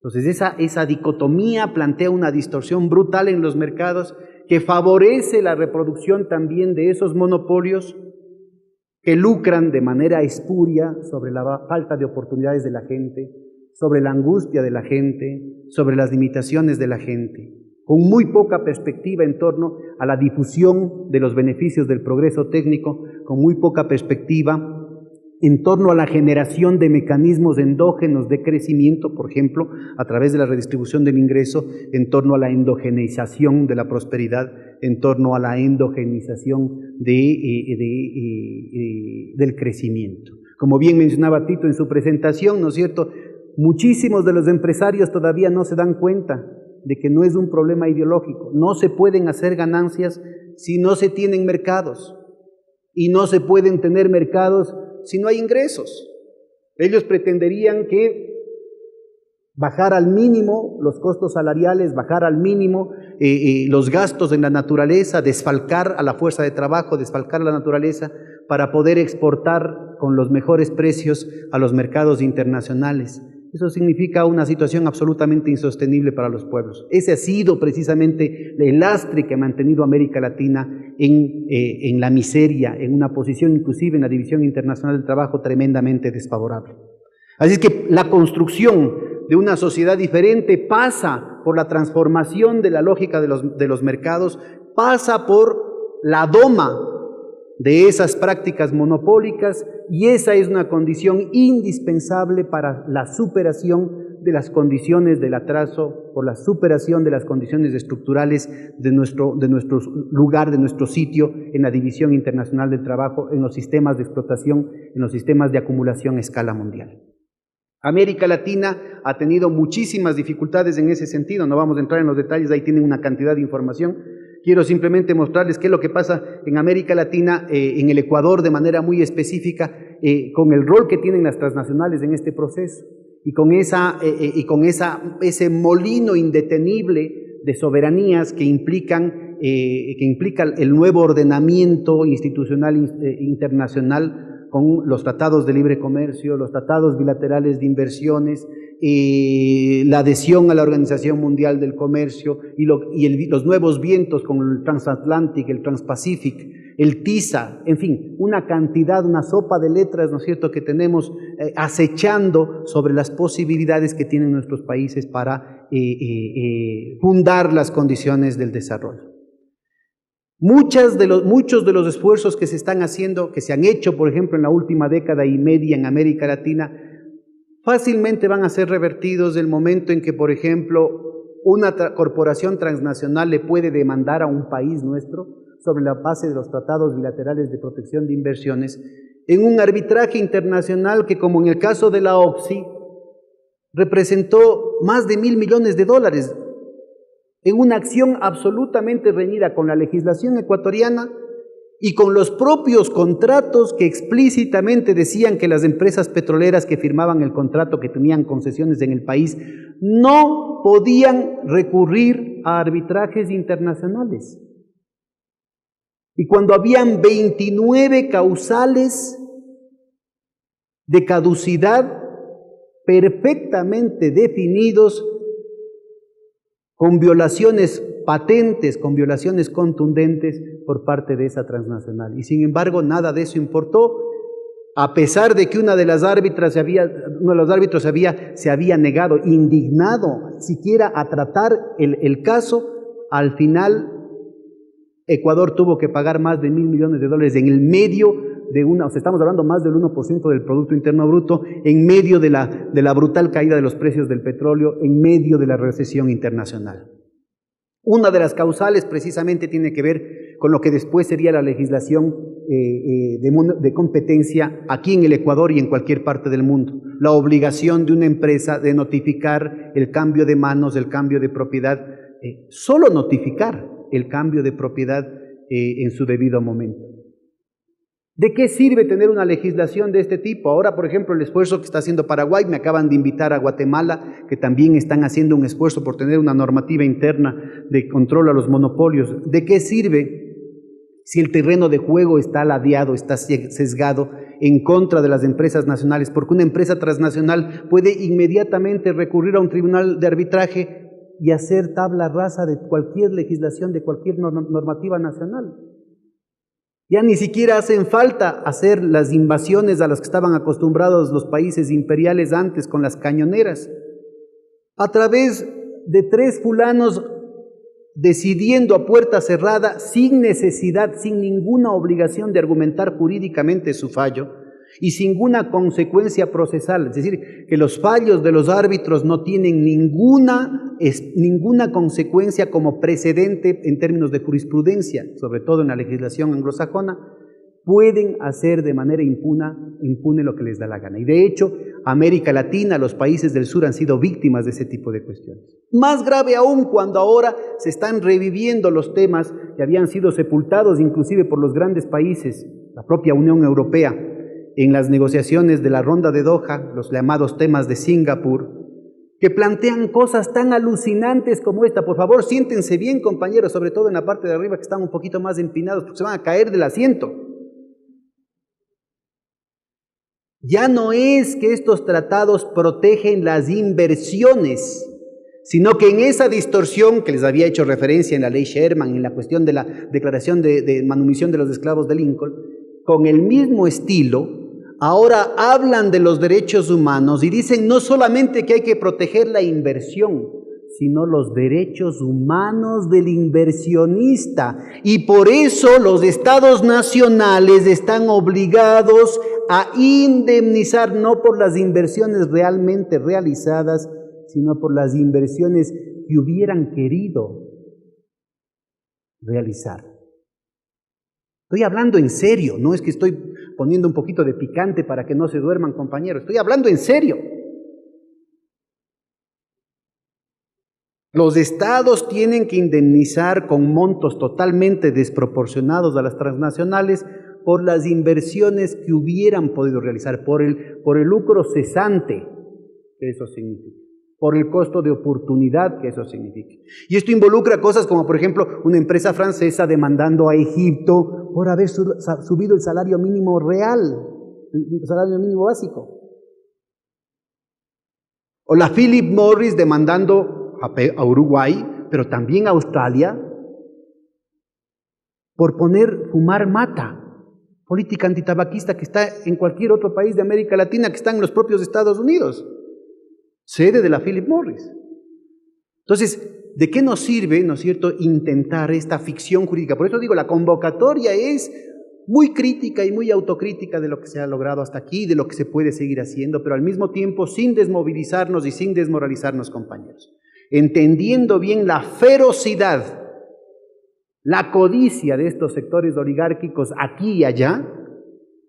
[SPEAKER 2] Entonces esa dicotomía plantea una distorsión brutal en los mercados que favorece la reproducción también de esos monopolios que lucran de manera espuria sobre la falta de oportunidades de la gente, sobre la angustia de la gente, sobre las limitaciones de la gente, con muy poca perspectiva en torno a la difusión de los beneficios del progreso técnico, con muy poca perspectiva en torno a la generación de mecanismos endógenos de crecimiento, por ejemplo, a través de la redistribución del ingreso, en torno a la endogenización de la prosperidad, en torno a la endogenización del crecimiento. Como bien mencionaba Tito en su presentación, ¿no es cierto?, muchísimos de los empresarios todavía no se dan cuenta de que no es un problema ideológico. No se pueden hacer ganancias si no se tienen mercados, y no se pueden tener mercados si no hay ingresos. Ellos pretenderían que bajar al mínimo los costos salariales, bajar al mínimo los gastos en la naturaleza, desfalcar a la fuerza de trabajo, desfalcar a la naturaleza para poder exportar con los mejores precios a los mercados internacionales. Eso significa una situación absolutamente insostenible para los pueblos. Ese ha sido precisamente el lastre que ha mantenido a América Latina en la miseria, en una posición inclusive en la División Internacional del Trabajo tremendamente desfavorable. Así es que la construcción de una sociedad diferente pasa por la transformación de la lógica de los mercados, pasa por la doma de esas prácticas monopólicas, y esa es una condición indispensable para la superación de las condiciones del atraso, por la superación de las condiciones estructurales de nuestro lugar, de nuestro sitio en la División Internacional del Trabajo, en los sistemas de explotación, en los sistemas de acumulación a escala mundial. América Latina ha tenido muchísimas dificultades en ese sentido, no vamos a entrar en los detalles, ahí tienen una cantidad de información. Quiero simplemente mostrarles qué es lo que pasa en América Latina, en el Ecuador de manera muy específica, con el rol que tienen las transnacionales en este proceso y con ese molino indetenible de soberanías que implica el nuevo ordenamiento institucional internacional con los tratados de libre comercio, los tratados bilaterales de inversiones, la adhesión a la Organización Mundial del Comercio y los nuevos vientos con el Transatlantic, el Transpacific, el TISA, en fin, una cantidad, una sopa de letras, ¿no es cierto?, que tenemos acechando sobre las posibilidades que tienen nuestros países para fundar las condiciones del desarrollo. Muchos de los esfuerzos que se están haciendo, que se han hecho, por ejemplo, en la última década y media en América Latina, fácilmente van a ser revertidos el momento en que, por ejemplo, una corporación transnacional le puede demandar a un país nuestro sobre la base de los tratados bilaterales de protección de inversiones en un arbitraje internacional que, como en el caso de la OPSI, representó más de $1.000 millones en una acción absolutamente reñida con la legislación ecuatoriana y con los propios contratos que explícitamente decían que las empresas petroleras que firmaban el contrato, que tenían concesiones en el país, no podían recurrir a arbitrajes internacionales. Y cuando habían 29 causales de caducidad perfectamente definidos, con violaciones patentes, con violaciones contundentes por parte de esa transnacional. Y sin embargo, nada de eso importó, a pesar de que uno de los árbitros se había negado, indignado, siquiera a tratar el caso. Al final, Ecuador tuvo que pagar más de $1.000 millones en el medio de estamos hablando más del 1% del Producto Interno Bruto, en medio de la brutal caída de los precios del petróleo, en medio de la recesión internacional. Una de las causales precisamente tiene que ver con lo que después sería la legislación de competencia aquí en el Ecuador y en cualquier parte del mundo. La obligación de una empresa de notificar el cambio de manos, el cambio de propiedad, solo notificar el cambio de propiedad en su debido momento. ¿De qué sirve tener una legislación de este tipo? Ahora, por ejemplo, el esfuerzo que está haciendo Paraguay, me acaban de invitar a Guatemala, que también están haciendo un esfuerzo por tener una normativa interna de control a los monopolios. ¿De qué sirve si el terreno de juego está ladeado, está sesgado en contra de las empresas nacionales, porque una empresa transnacional puede inmediatamente recurrir a un tribunal de arbitraje y hacer tabla rasa de cualquier legislación, de cualquier normativa nacional. Ya ni siquiera hacen falta hacer las invasiones a las que estaban acostumbrados los países imperiales antes con las cañoneras. A través de 3 fulanos decidiendo a puerta cerrada, sin necesidad, sin ninguna obligación de argumentar jurídicamente su fallo y sin ninguna consecuencia procesal, es decir, que los fallos de los árbitros no tienen ninguna consecuencia como precedente en términos de jurisprudencia, sobre todo en la legislación anglosajona, pueden hacer de manera impune lo que les da la gana. Y de hecho, América Latina, los países del sur han sido víctimas de ese tipo de cuestiones. Más grave aún cuando ahora se están reviviendo los temas que habían sido sepultados inclusive por los grandes países, la propia Unión Europea, en las negociaciones de la ronda de Doha, los llamados temas de Singapur, que plantean cosas tan alucinantes como esta. Por favor, siéntense bien, compañeros, sobre todo en la parte de arriba que están un poquito más empinados, porque se van a caer del asiento. Ya no es que estos tratados protegen las inversiones, sino que en esa distorsión que les había hecho referencia en la ley Sherman, en la cuestión de la declaración de manumisión de los esclavos de Lincoln, con el mismo estilo, ahora hablan de los derechos humanos y dicen no solamente que hay que proteger la inversión, sino los derechos humanos del inversionista. Y por eso los estados nacionales están obligados a indemnizar no por las inversiones realmente realizadas, sino por las inversiones que hubieran querido realizar. Estoy hablando en serio, no es que estoy poniendo un poquito de picante para que no se duerman, compañeros, estoy hablando en serio. Los estados tienen que indemnizar con montos totalmente desproporcionados a las transnacionales por las inversiones que hubieran podido realizar, por el lucro cesante que eso significa, por el costo de oportunidad que eso significa. Y esto involucra cosas como, por ejemplo, una empresa francesa demandando a Egipto por haber subido el salario mínimo real, el salario mínimo básico. O la Philip Morris demandando a Uruguay, pero también a Australia, por fumar mata, política antitabaquista que está en cualquier otro país de América Latina, que está en los propios Estados Unidos, sede de la Philip Morris. Entonces, ¿de qué nos sirve, no es cierto, intentar esta ficción jurídica? Por eso digo, la convocatoria es muy crítica y muy autocrítica de lo que se ha logrado hasta aquí, de lo que se puede seguir haciendo, pero al mismo tiempo sin desmovilizarnos y sin desmoralizarnos, compañeros. Entendiendo bien la ferocidad, la codicia de estos sectores oligárquicos aquí y allá,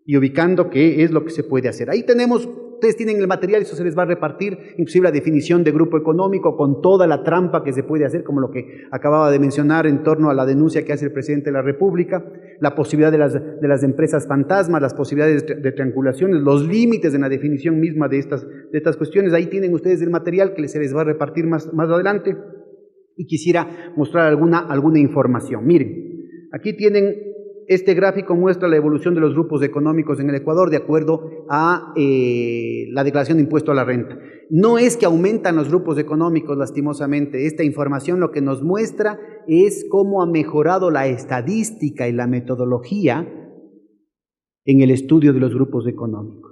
[SPEAKER 2] y ubicando qué es lo que se puede hacer. Ahí tenemos, ustedes tienen el material, eso se les va a repartir, inclusive la definición de grupo económico con toda la trampa que se puede hacer, como lo que acababa de mencionar en torno a la denuncia que hace el presidente de la República, la posibilidad de las empresas fantasmas, las posibilidades de triangulaciones, los límites en la definición misma de estas cuestiones. Ahí tienen ustedes el material que se les va a repartir más adelante, y quisiera mostrar alguna información. Miren, aquí tienen. Este gráfico muestra la evolución de los grupos económicos en el Ecuador de acuerdo a la declaración de impuesto a la renta. No es que aumentan los grupos económicos, lastimosamente. Esta información lo que nos muestra es cómo ha mejorado la estadística y la metodología en el estudio de los grupos económicos.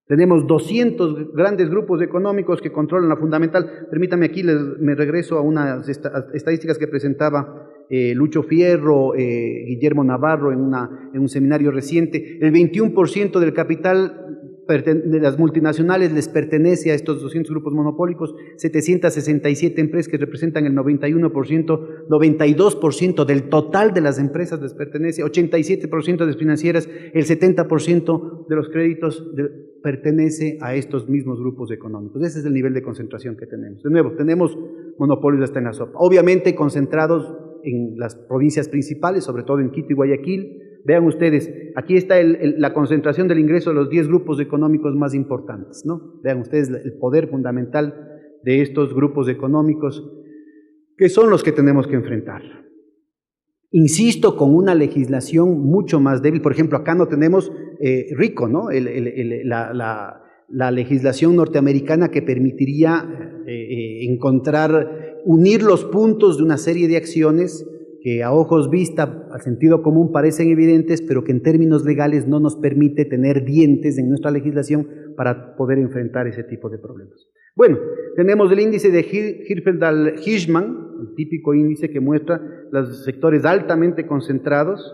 [SPEAKER 2] Tenemos 200 grandes grupos económicos que controlan la fundamental. Permítame aquí, me regreso a unas estadísticas que presentaba Lucho Fierro, Guillermo Navarro en un seminario reciente. El 21% del capital de las multinacionales les pertenece a estos 200 grupos monopólicos, 767 empresas que representan el 91%, 92% del total de las empresas les pertenece, 87% de las financieras, el 70% de los créditos pertenece a estos mismos grupos económicos. Ese es el nivel de concentración que tenemos. De nuevo, tenemos monopolios hasta en la sopa, obviamente concentrados en las provincias principales, sobre todo en Quito y Guayaquil. Vean ustedes, aquí está la concentración del ingreso de los 10 grupos económicos más importantes, ¿no? Vean ustedes el poder fundamental de estos grupos económicos, que son los que tenemos que enfrentar. insisto, con una legislación mucho más débil. Por ejemplo, acá no tenemos RICO, ¿no? La legislación norteamericana que permitiría unir los puntos de una serie de acciones que a ojos vista, al sentido común, parecen evidentes, pero que en términos legales no nos permite tener dientes en nuestra legislación para poder enfrentar ese tipo de problemas. Bueno, tenemos el índice de Hirschfeld-Hirschman, el típico índice que muestra los sectores altamente concentrados,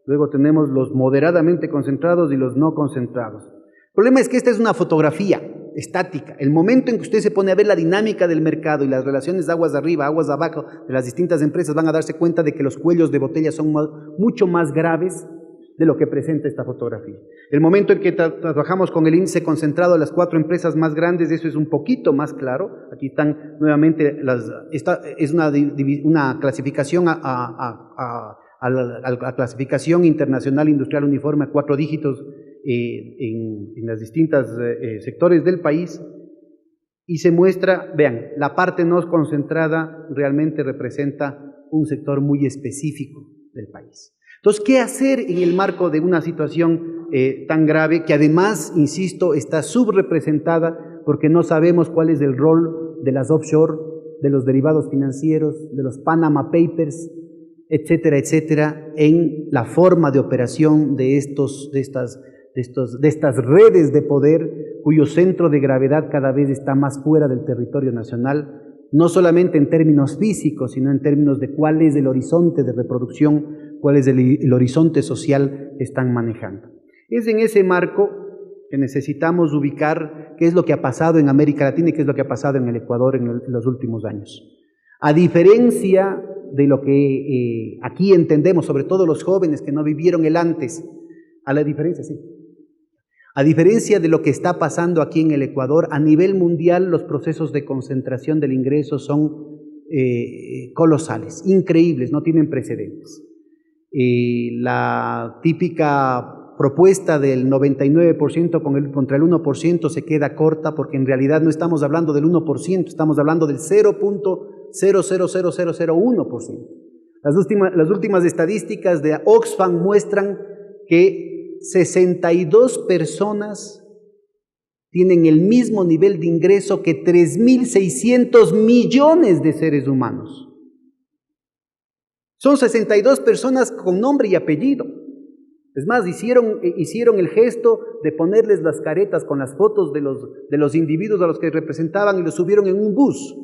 [SPEAKER 2] luego tenemos los moderadamente concentrados y los no concentrados. El problema es que esta es una fotografía estática. El momento en que usted se pone a ver la dinámica del mercado y las relaciones de aguas arriba, aguas abajo de las distintas empresas, van a darse cuenta de que los cuellos de botella son mucho más graves de lo que presenta esta fotografía. El momento en que trabajamos con el índice concentrado de las 4 empresas más grandes, eso es un poquito más claro. Aquí están nuevamente, esta es una clasificación a la clasificación internacional industrial uniforme a 4 dígitos en las distintas sectores del país, y se muestra, vean, la parte no concentrada realmente representa un sector muy específico del país. Entonces, ¿qué hacer en el marco de una situación tan grave que además, insisto, está subrepresentada porque no sabemos cuál es el rol de las offshore, de los derivados financieros, de los Panama Papers, etcétera, etcétera, en la forma de operación de estas redes de poder cuyo centro de gravedad cada vez está más fuera del territorio nacional, no solamente en términos físicos, sino en términos de cuál es el horizonte de reproducción, cuál es el horizonte social que están manejando. Es en ese marco que necesitamos ubicar qué es lo que ha pasado en América Latina y qué es lo que ha pasado en el Ecuador en los últimos años. A diferencia de lo que aquí entendemos, sobre todo los jóvenes que no vivieron el antes, a diferencia de lo que está pasando aquí en el Ecuador, a nivel mundial los procesos de concentración del ingreso son colosales, increíbles, no tienen precedentes. La típica propuesta del 99% contra el 1% se queda corta porque en realidad no estamos hablando del 1%, estamos hablando del 0.000001%. Las últimas estadísticas de Oxfam muestran que 62 personas tienen el mismo nivel de ingreso que 3.600 millones de seres humanos. Son 62 personas con nombre y apellido. Es más, hicieron el gesto de ponerles las caretas con las fotos de los individuos a los que representaban y los subieron en un bus.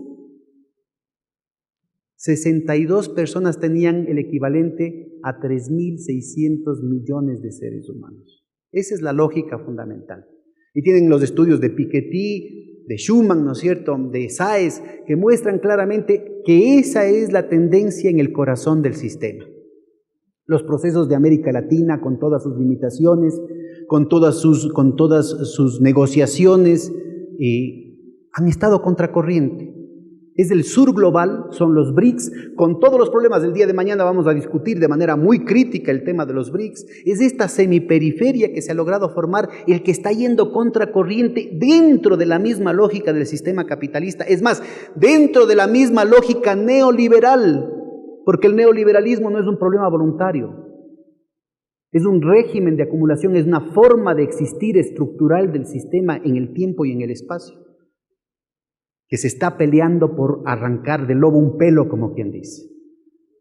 [SPEAKER 2] 62 personas tenían el equivalente a 3.600 millones de seres humanos. Esa es la lógica fundamental. Y tienen los estudios de Piketty, de Schuman, ¿no es cierto?, de Sáez, que muestran claramente que esa es la tendencia en el corazón del sistema. Los procesos de América Latina, con todas sus limitaciones, con todas sus negociaciones, han estado contracorriente. Es el sur global, son los BRICS, con todos los problemas del día de mañana vamos a discutir de manera muy crítica el tema de los BRICS. Es esta semiperiferia que se ha logrado formar, el que está yendo contracorriente dentro de la misma lógica del sistema capitalista, es más, dentro de la misma lógica neoliberal, porque el neoliberalismo no es un problema voluntario, es un régimen de acumulación, es una forma de existir estructural del sistema en el tiempo y en el espacio, que se está peleando por arrancar del lobo un pelo, como quien dice,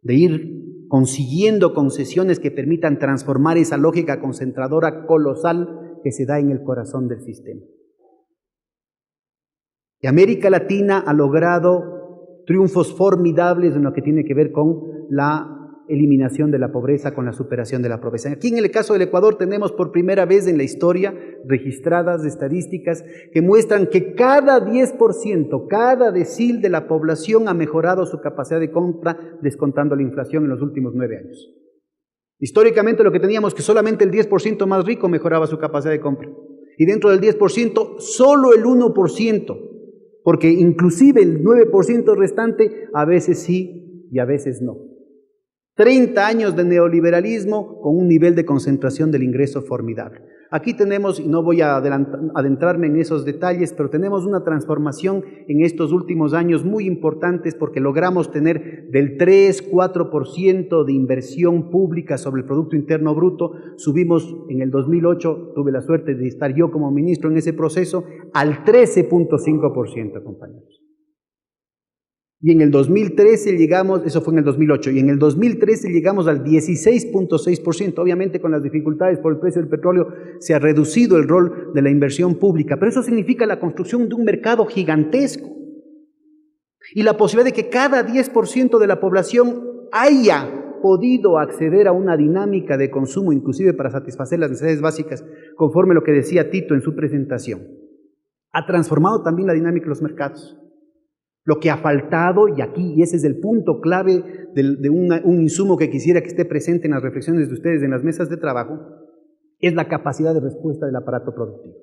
[SPEAKER 2] de ir consiguiendo concesiones que permitan transformar esa lógica concentradora colosal que se da en el corazón del sistema. Y América Latina ha logrado triunfos formidables en lo que tiene que ver con la eliminación de la pobreza, con la superación de la pobreza. Aquí en el caso del Ecuador tenemos por primera vez en la historia registradas estadísticas que muestran que cada 10%, cada decil de la población ha mejorado su capacidad de compra descontando la inflación en los últimos 9 años. Históricamente lo que teníamos que solamente el 10% más rico mejoraba su capacidad de compra. Y dentro del 10%, solo el 1%, porque inclusive el 9% restante a veces sí y a veces no. 30 años de neoliberalismo con un nivel de concentración del ingreso formidable. Aquí tenemos, y no voy a adentrarme en esos detalles, pero tenemos una transformación en estos últimos años muy importantes porque logramos tener del 3-4% de inversión pública sobre el Producto Interno Bruto. Subimos en el 2008, tuve la suerte de estar yo como ministro en ese proceso, al 13.5%, compañeros. Y en el 2013 llegamos, eso fue en el 2008, y en el 2013 llegamos al 16.6%. Obviamente con las dificultades por el precio del petróleo se ha reducido el rol de la inversión pública, pero eso significa la construcción de un mercado gigantesco y la posibilidad de que cada 10% de la población haya podido acceder a una dinámica de consumo, inclusive para satisfacer las necesidades básicas, conforme lo que decía Tito en su presentación. Ha transformado también la dinámica de los mercados. Lo que ha faltado, y aquí, y ese es el punto clave de un insumo que quisiera que esté presente en las reflexiones de ustedes en las mesas de trabajo, es la capacidad de respuesta del aparato productivo.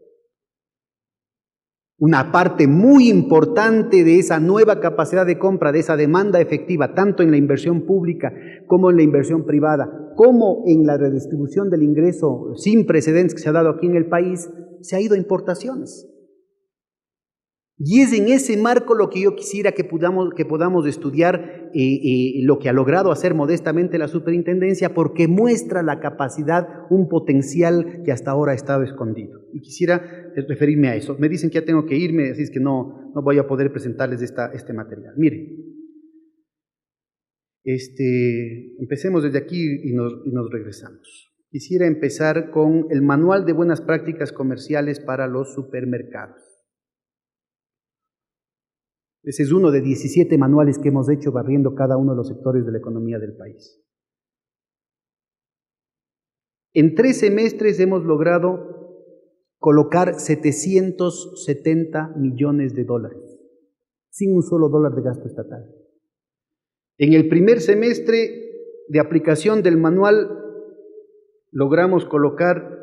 [SPEAKER 2] Una parte muy importante de esa nueva capacidad de compra, de esa demanda efectiva, tanto en la inversión pública como en la inversión privada, como en la redistribución del ingreso sin precedentes que se ha dado aquí en el país, se ha ido a importaciones. Y es en ese marco lo que yo quisiera que podamos estudiar lo que ha logrado hacer modestamente la superintendencia, porque muestra la capacidad, un potencial que hasta ahora ha estado escondido. Y quisiera referirme a eso. Me dicen que ya tengo que irme, así es que no voy a poder presentarles este material. Miren, empecemos desde aquí y nos regresamos. Quisiera empezar con el Manual de Buenas Prácticas Comerciales para los Supermercados. Ese es uno de 17 manuales que hemos hecho barriendo cada uno de los sectores de la economía del país. En 3 semestres hemos logrado colocar 770 millones de dólares, sin un solo dólar de gasto estatal. En el primer semestre de aplicación del manual logramos colocar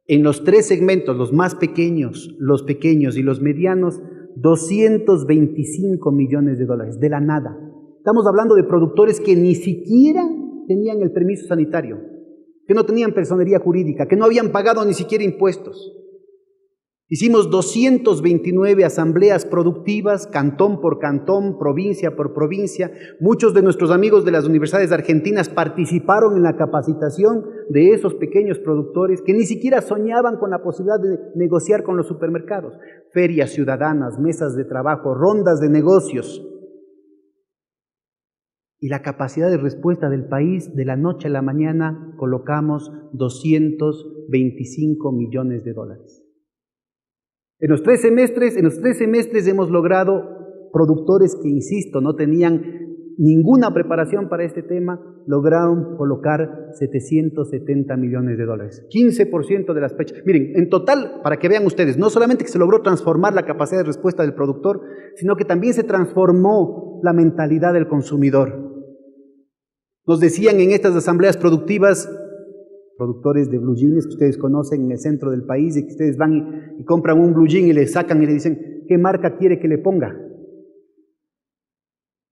[SPEAKER 2] en los 3 segmentos, los más pequeños, los pequeños y los medianos, 225 millones de dólares, de la nada. Estamos hablando de productores que ni siquiera tenían el permiso sanitario, que no tenían personería jurídica, que no habían pagado ni siquiera impuestos. Hicimos 229 asambleas productivas, cantón por cantón, provincia por provincia. Muchos de nuestros amigos de las universidades argentinas participaron en la capacitación de esos pequeños productores que ni siquiera soñaban con la posibilidad de negociar con los supermercados. Ferias ciudadanas, mesas de trabajo, rondas de negocios. Y la capacidad de respuesta del país, de la noche a la mañana, colocamos 225 millones de dólares. En los 3 semestres hemos logrado productores que, insisto, no tenían ninguna preparación para este tema, lograron colocar 770 millones de dólares. 15% de las fechas. Miren, en total, para que vean ustedes, no solamente que se logró transformar la capacidad de respuesta del productor, sino que también se transformó la mentalidad del consumidor. Nos decían en estas asambleas productivas, productores de blue jeans que ustedes conocen en el centro del país, y que ustedes van y compran un blue jean y le sacan y le dicen, ¿qué marca quiere que le ponga?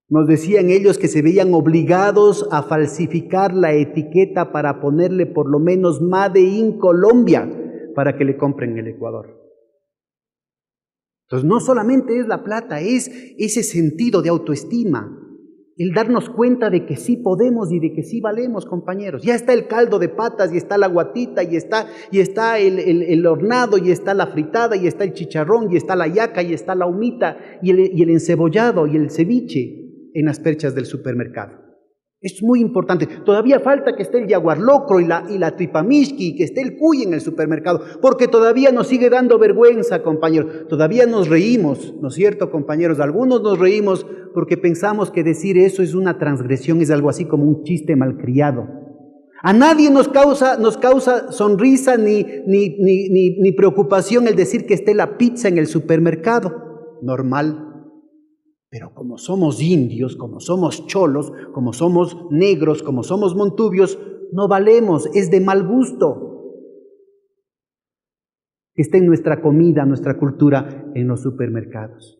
[SPEAKER 2] Nos decían ellos que se veían obligados a falsificar la etiqueta para ponerle por lo menos Made in Colombia para que le compren en el Ecuador. Entonces no solamente es la plata, es ese sentido de autoestima, el darnos cuenta de que sí podemos y de que sí valemos, compañeros. Ya está el caldo de patas, y está la guatita, y está el hornado, y está la fritada, y está el chicharrón, y está la yaca, y está la humita, y el encebollado, y el ceviche en las perchas del supermercado. Es muy importante. Todavía falta que esté el jaguar locro y la tripamishki, y que esté el cuy en el supermercado, porque todavía nos sigue dando vergüenza, compañeros. Todavía nos reímos, ¿no es cierto, compañeros? Algunos nos reímos porque pensamos que decir eso es una transgresión, es algo así como un chiste malcriado. A nadie nos causa sonrisa ni preocupación el decir que esté la pizza en el supermercado. Normal. Pero como somos indios, como somos cholos, como somos negros, como somos montubios, no valemos, es de mal gusto que esté en nuestra comida, nuestra cultura, en los supermercados.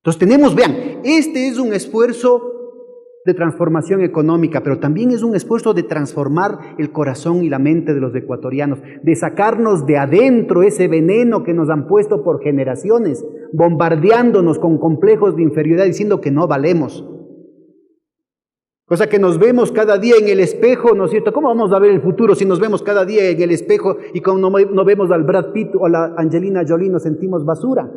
[SPEAKER 2] Entonces vean, este es un esfuerzo de transformación económica, pero también es un esfuerzo de transformar el corazón y la mente de los ecuatorianos, de sacarnos de adentro ese veneno que nos han puesto por generaciones, bombardeándonos con complejos de inferioridad, diciendo que no valemos. Cosa que nos vemos cada día en el espejo, ¿no es cierto? ¿Cómo vamos a ver el futuro si nos vemos cada día en el espejo y cuando no vemos al Brad Pitt o a la Angelina Jolie nos sentimos basura?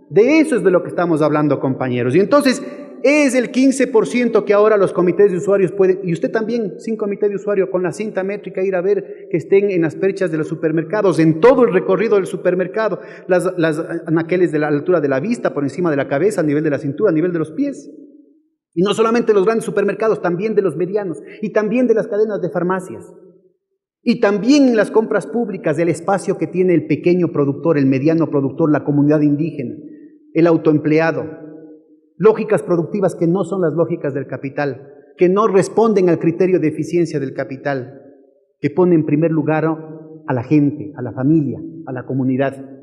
[SPEAKER 2] De eso es de lo que estamos hablando, compañeros. Y entonces es el 15% que ahora los comités de usuarios pueden, y usted también, sin comité de usuario, con la cinta métrica, ir a ver que estén en las perchas de los supermercados, en todo el recorrido del supermercado, las anaqueles de la altura de la vista, por encima de la cabeza, a nivel de la cintura, a nivel de los pies. Y no solamente los grandes supermercados, también de los medianos, y también de las cadenas de farmacias. Y también en las compras públicas, el espacio que tiene el pequeño productor, el mediano productor, la comunidad indígena, el autoempleado. Lógicas productivas que no son las lógicas del capital, que no responden al criterio de eficiencia del capital, que pone en primer lugar a la gente, a la familia, a la comunidad.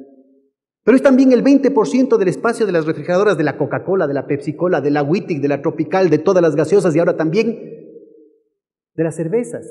[SPEAKER 2] Pero es también el 20% del espacio de las refrigeradoras de la Coca-Cola, de la Pepsi-Cola, de la Wittig, de la Tropical, de todas las gaseosas y ahora también de las cervezas.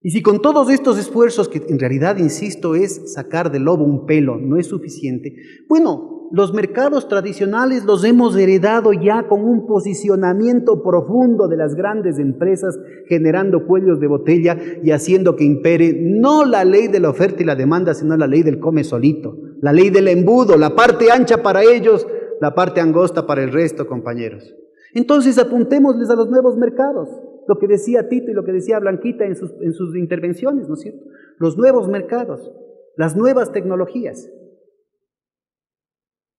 [SPEAKER 2] Y si con todos estos esfuerzos, que en realidad, insisto, es sacar del lobo un pelo, no es suficiente, bueno, los mercados tradicionales los hemos heredado ya con un posicionamiento profundo de las grandes empresas, generando cuellos de botella y haciendo que impere no la ley de la oferta y la demanda, sino la ley del come solito, la ley del embudo, la parte ancha para ellos, la parte angosta para el resto, compañeros. Entonces apuntémosles a los nuevos mercados, lo que decía Tito y lo que decía Blanquita en sus intervenciones, ¿no es cierto? Los nuevos mercados, las nuevas tecnologías.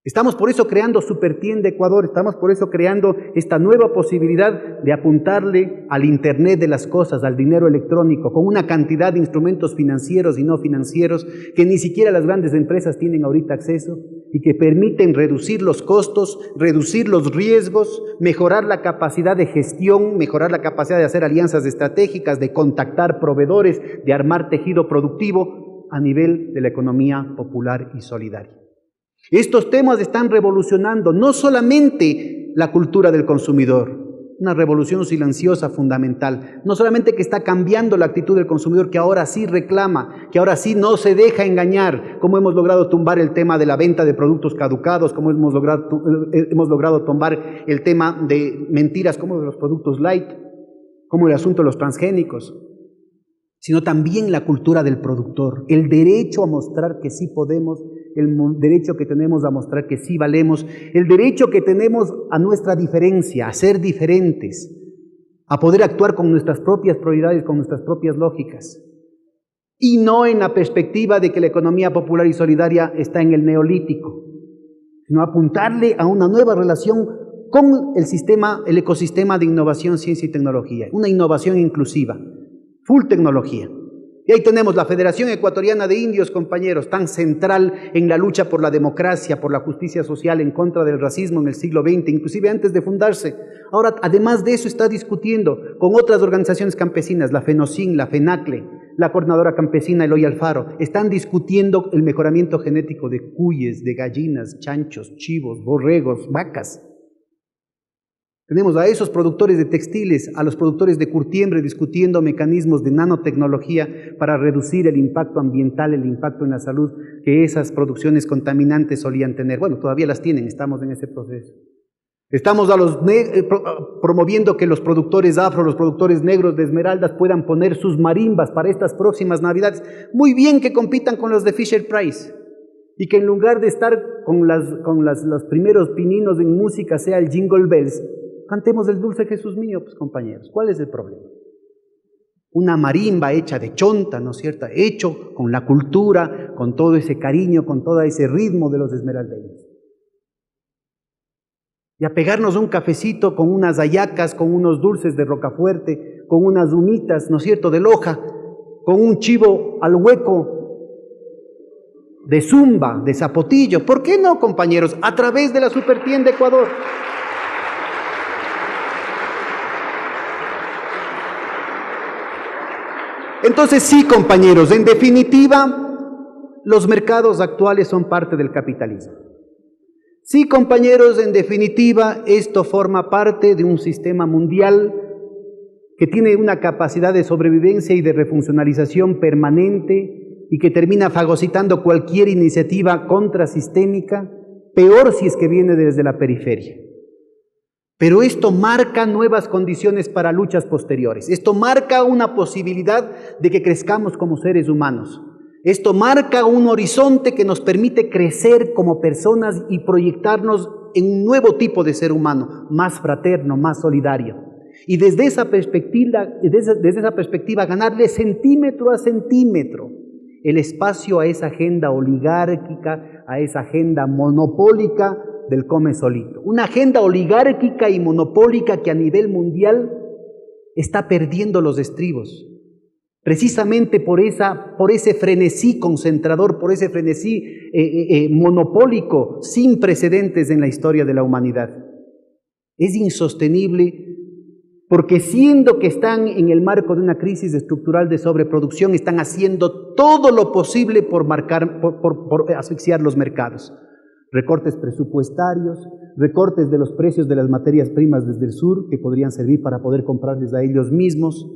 [SPEAKER 2] Estamos por eso creando Supertienda Ecuador, estamos por eso creando esta nueva posibilidad de apuntarle al Internet de las cosas, al dinero electrónico, con una cantidad de instrumentos financieros y no financieros que ni siquiera las grandes empresas tienen ahorita acceso y que permiten reducir los costos, reducir los riesgos, mejorar la capacidad de gestión, mejorar la capacidad de hacer alianzas estratégicas, de contactar proveedores, de armar tejido productivo a nivel de la economía popular y solidaria. Estos temas están revolucionando no solamente la cultura del consumidor, una revolución silenciosa fundamental, no solamente que está cambiando la actitud del consumidor, que ahora sí reclama, que ahora sí no se deja engañar, como hemos logrado tumbar el tema de la venta de productos caducados, como hemos logrado tumbar el tema de mentiras como de los productos light, como el asunto de los transgénicos, sino también la cultura del productor, el derecho a mostrar que sí podemos, el derecho que tenemos a mostrar que sí valemos, el derecho que tenemos a nuestra diferencia, a ser diferentes, a poder actuar con nuestras propias prioridades, con nuestras propias lógicas, y no en la perspectiva de que la economía popular y solidaria está en el neolítico, sino apuntarle a una nueva relación con el ecosistema de innovación, ciencia y tecnología, una innovación inclusiva, full tecnología. Y ahí tenemos la Federación Ecuatoriana de Indios, compañeros, tan central en la lucha por la democracia, por la justicia social, en contra del racismo en el siglo XX, inclusive antes de fundarse. Ahora, además de eso, está discutiendo con otras organizaciones campesinas, la FENOCIN, la FENACLE, la Coordinadora Campesina Eloy Alfaro, están discutiendo el mejoramiento genético de cuyes, de gallinas, chanchos, chivos, borregos, vacas. Tenemos a esos productores de textiles, a los productores de curtiembre discutiendo mecanismos de nanotecnología para reducir el impacto ambiental, el impacto en la salud que esas producciones contaminantes solían tener. Bueno, todavía las tienen, estamos en ese proceso. Estamos promoviendo que los productores afro, los productores negros de esmeraldas puedan poner sus marimbas para estas próximas Navidades. Muy bien que compitan con los de Fisher Price y que en lugar de estar con los primeros pininos en música sea el Jingle Bells, cantemos el Dulce Jesús Mío, pues compañeros, ¿cuál es el problema? Una marimba hecha de chonta, ¿no es cierto? Hecho con la cultura, con todo ese cariño, con todo ese ritmo de los esmeraldeños. Y a pegarnos un cafecito con unas hallacas, con unos dulces de Rocafuerte, con unas humitas, ¿no es cierto?, de Loja, con un chivo al hueco de Zumba, de Zapotillo. ¿Por qué no, compañeros? A través de la Supertienda Ecuador. Entonces sí, compañeros, en definitiva, los mercados actuales son parte del capitalismo. Sí, compañeros, en definitiva, esto forma parte de un sistema mundial que tiene una capacidad de sobrevivencia y de refuncionalización permanente y que termina fagocitando cualquier iniciativa contrasistémica, peor si es que viene desde la periferia. Pero esto marca nuevas condiciones para luchas posteriores. Esto marca una posibilidad de que crezcamos como seres humanos. Esto marca un horizonte que nos permite crecer como personas y proyectarnos en un nuevo tipo de ser humano, más fraterno, más solidario. Y desde esa perspectiva ganarle centímetro a centímetro el espacio a esa agenda oligárquica, a esa agenda monopólica del come solito. Una agenda oligárquica y monopólica que a nivel mundial está perdiendo los estribos. Precisamente por ese frenesí concentrador, por ese frenesí monopólico sin precedentes en la historia de la humanidad. Es insostenible porque siendo que están en el marco de una crisis estructural de sobreproducción, están haciendo todo lo posible por asfixiar los mercados. Recortes presupuestarios, recortes de los precios de las materias primas desde el sur, que podrían servir para poder comprarles a ellos mismos,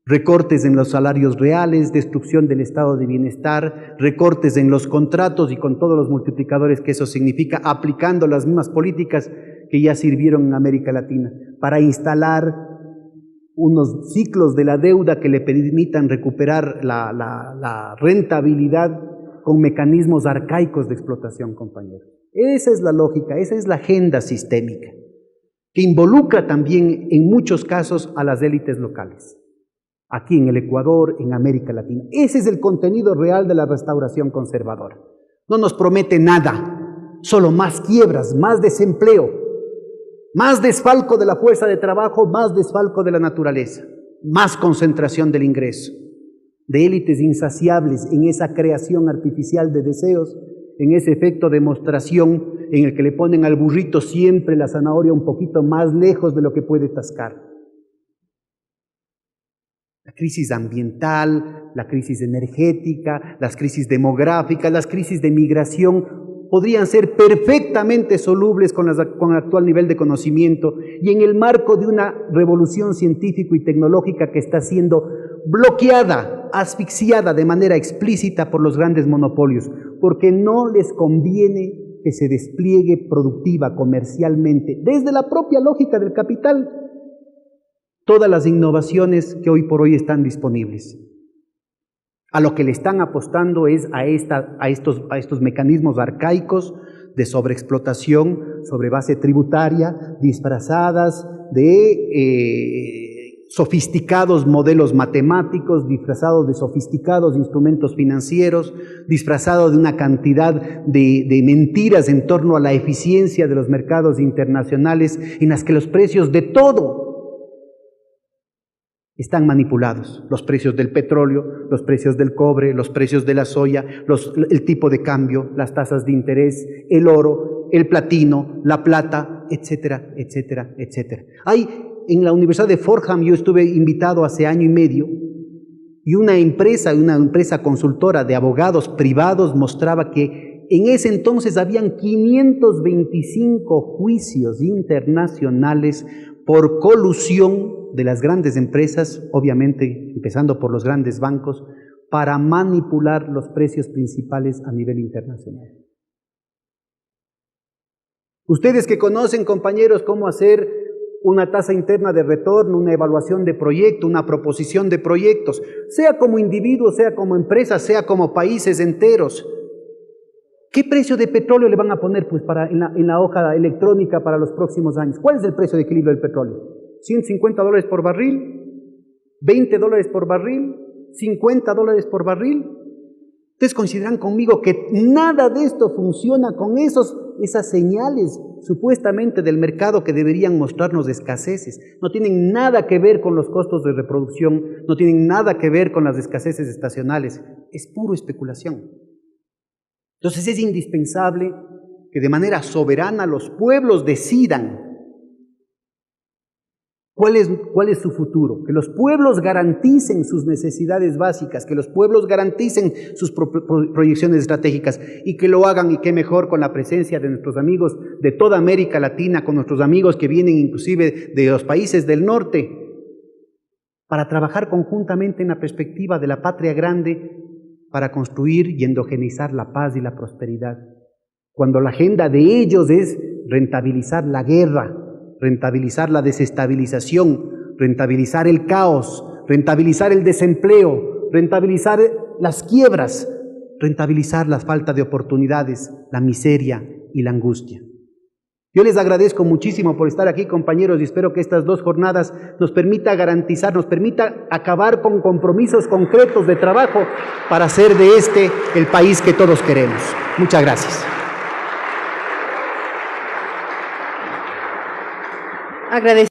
[SPEAKER 2] recortes en los salarios reales, destrucción del estado de bienestar, recortes en los contratos y con todos los multiplicadores que eso significa, aplicando las mismas políticas que ya sirvieron en América Latina para instalar unos ciclos de la deuda que le permitan recuperar la rentabilidad con mecanismos arcaicos de explotación, compañeros. Esa es la lógica, esa es la agenda sistémica, que involucra también en muchos casos a las élites locales. Aquí en el Ecuador, en América Latina. Ese es el contenido real de la restauración conservadora. No nos promete nada, solo más quiebras, más desempleo, más desfalco de la fuerza de trabajo, más desfalco de la naturaleza, más concentración del ingreso, de élites insaciables en esa creación artificial de deseos, en ese efecto de demostración en el que le ponen al burrito siempre la zanahoria un poquito más lejos de lo que puede tascar. La crisis ambiental, la crisis energética, las crisis demográficas, las crisis de migración podrían ser perfectamente solubles con el actual nivel de conocimiento y en el marco de una revolución científico y tecnológica que está siendo bloqueada, asfixiada de manera explícita por los grandes monopolios, porque no les conviene que se despliegue productiva, comercialmente, desde la propia lógica del capital, todas las innovaciones que hoy por hoy están disponibles. A lo que le están apostando es a estos mecanismos arcaicos de sobreexplotación sobre base tributaria, disfrazadas de sofisticados modelos matemáticos, disfrazados de sofisticados instrumentos financieros, disfrazados de una cantidad de mentiras en torno a la eficiencia de los mercados internacionales, en las que los precios de todo están manipulados, los precios del petróleo, los precios del cobre, los precios de la soya, el tipo de cambio, las tasas de interés, el oro, el platino, la plata, etcétera, etcétera, etcétera. En la Universidad de Fordham yo estuve invitado hace año y medio y una empresa consultora de abogados privados mostraba que en ese entonces habían 525 juicios internacionales por colusión de las grandes empresas, obviamente empezando por los grandes bancos, para manipular los precios principales a nivel internacional. Ustedes que conocen, compañeros, cómo hacer una tasa interna de retorno, una evaluación de proyecto, una proposición de proyectos, sea como individuo, sea como empresa, sea como países enteros. ¿Qué precio de petróleo le van a poner en la hoja electrónica para los próximos años? ¿Cuál es el precio de equilibrio del petróleo? $150 por barril, $20 por barril, $50 por barril. Ustedes consideran conmigo que nada de esto funciona con esas señales supuestamente del mercado que deberían mostrarnos escaseces. No tienen nada que ver con los costos de reproducción, no tienen nada que ver con las escaseces estacionales. Es pura especulación. Entonces es indispensable que de manera soberana los pueblos decidan ¿Cuál es su futuro? Que los pueblos garanticen sus necesidades básicas, que los pueblos garanticen sus proyecciones estratégicas y que lo hagan, y qué mejor, con la presencia de nuestros amigos de toda América Latina, con nuestros amigos que vienen inclusive de los países del norte, para trabajar conjuntamente en la perspectiva de la patria grande, para construir y endogenizar la paz y la prosperidad. Cuando la agenda de ellos es rentabilizar la guerra, rentabilizar la desestabilización, rentabilizar el caos, rentabilizar el desempleo, rentabilizar las quiebras, rentabilizar la falta de oportunidades, la miseria y la angustia. Yo les agradezco muchísimo por estar aquí, compañeros, y espero que estas 2 jornadas nos permita garantizar, nos permita acabar con compromisos concretos de trabajo para hacer de este el país que todos queremos. Muchas gracias.
[SPEAKER 1] Agradecemos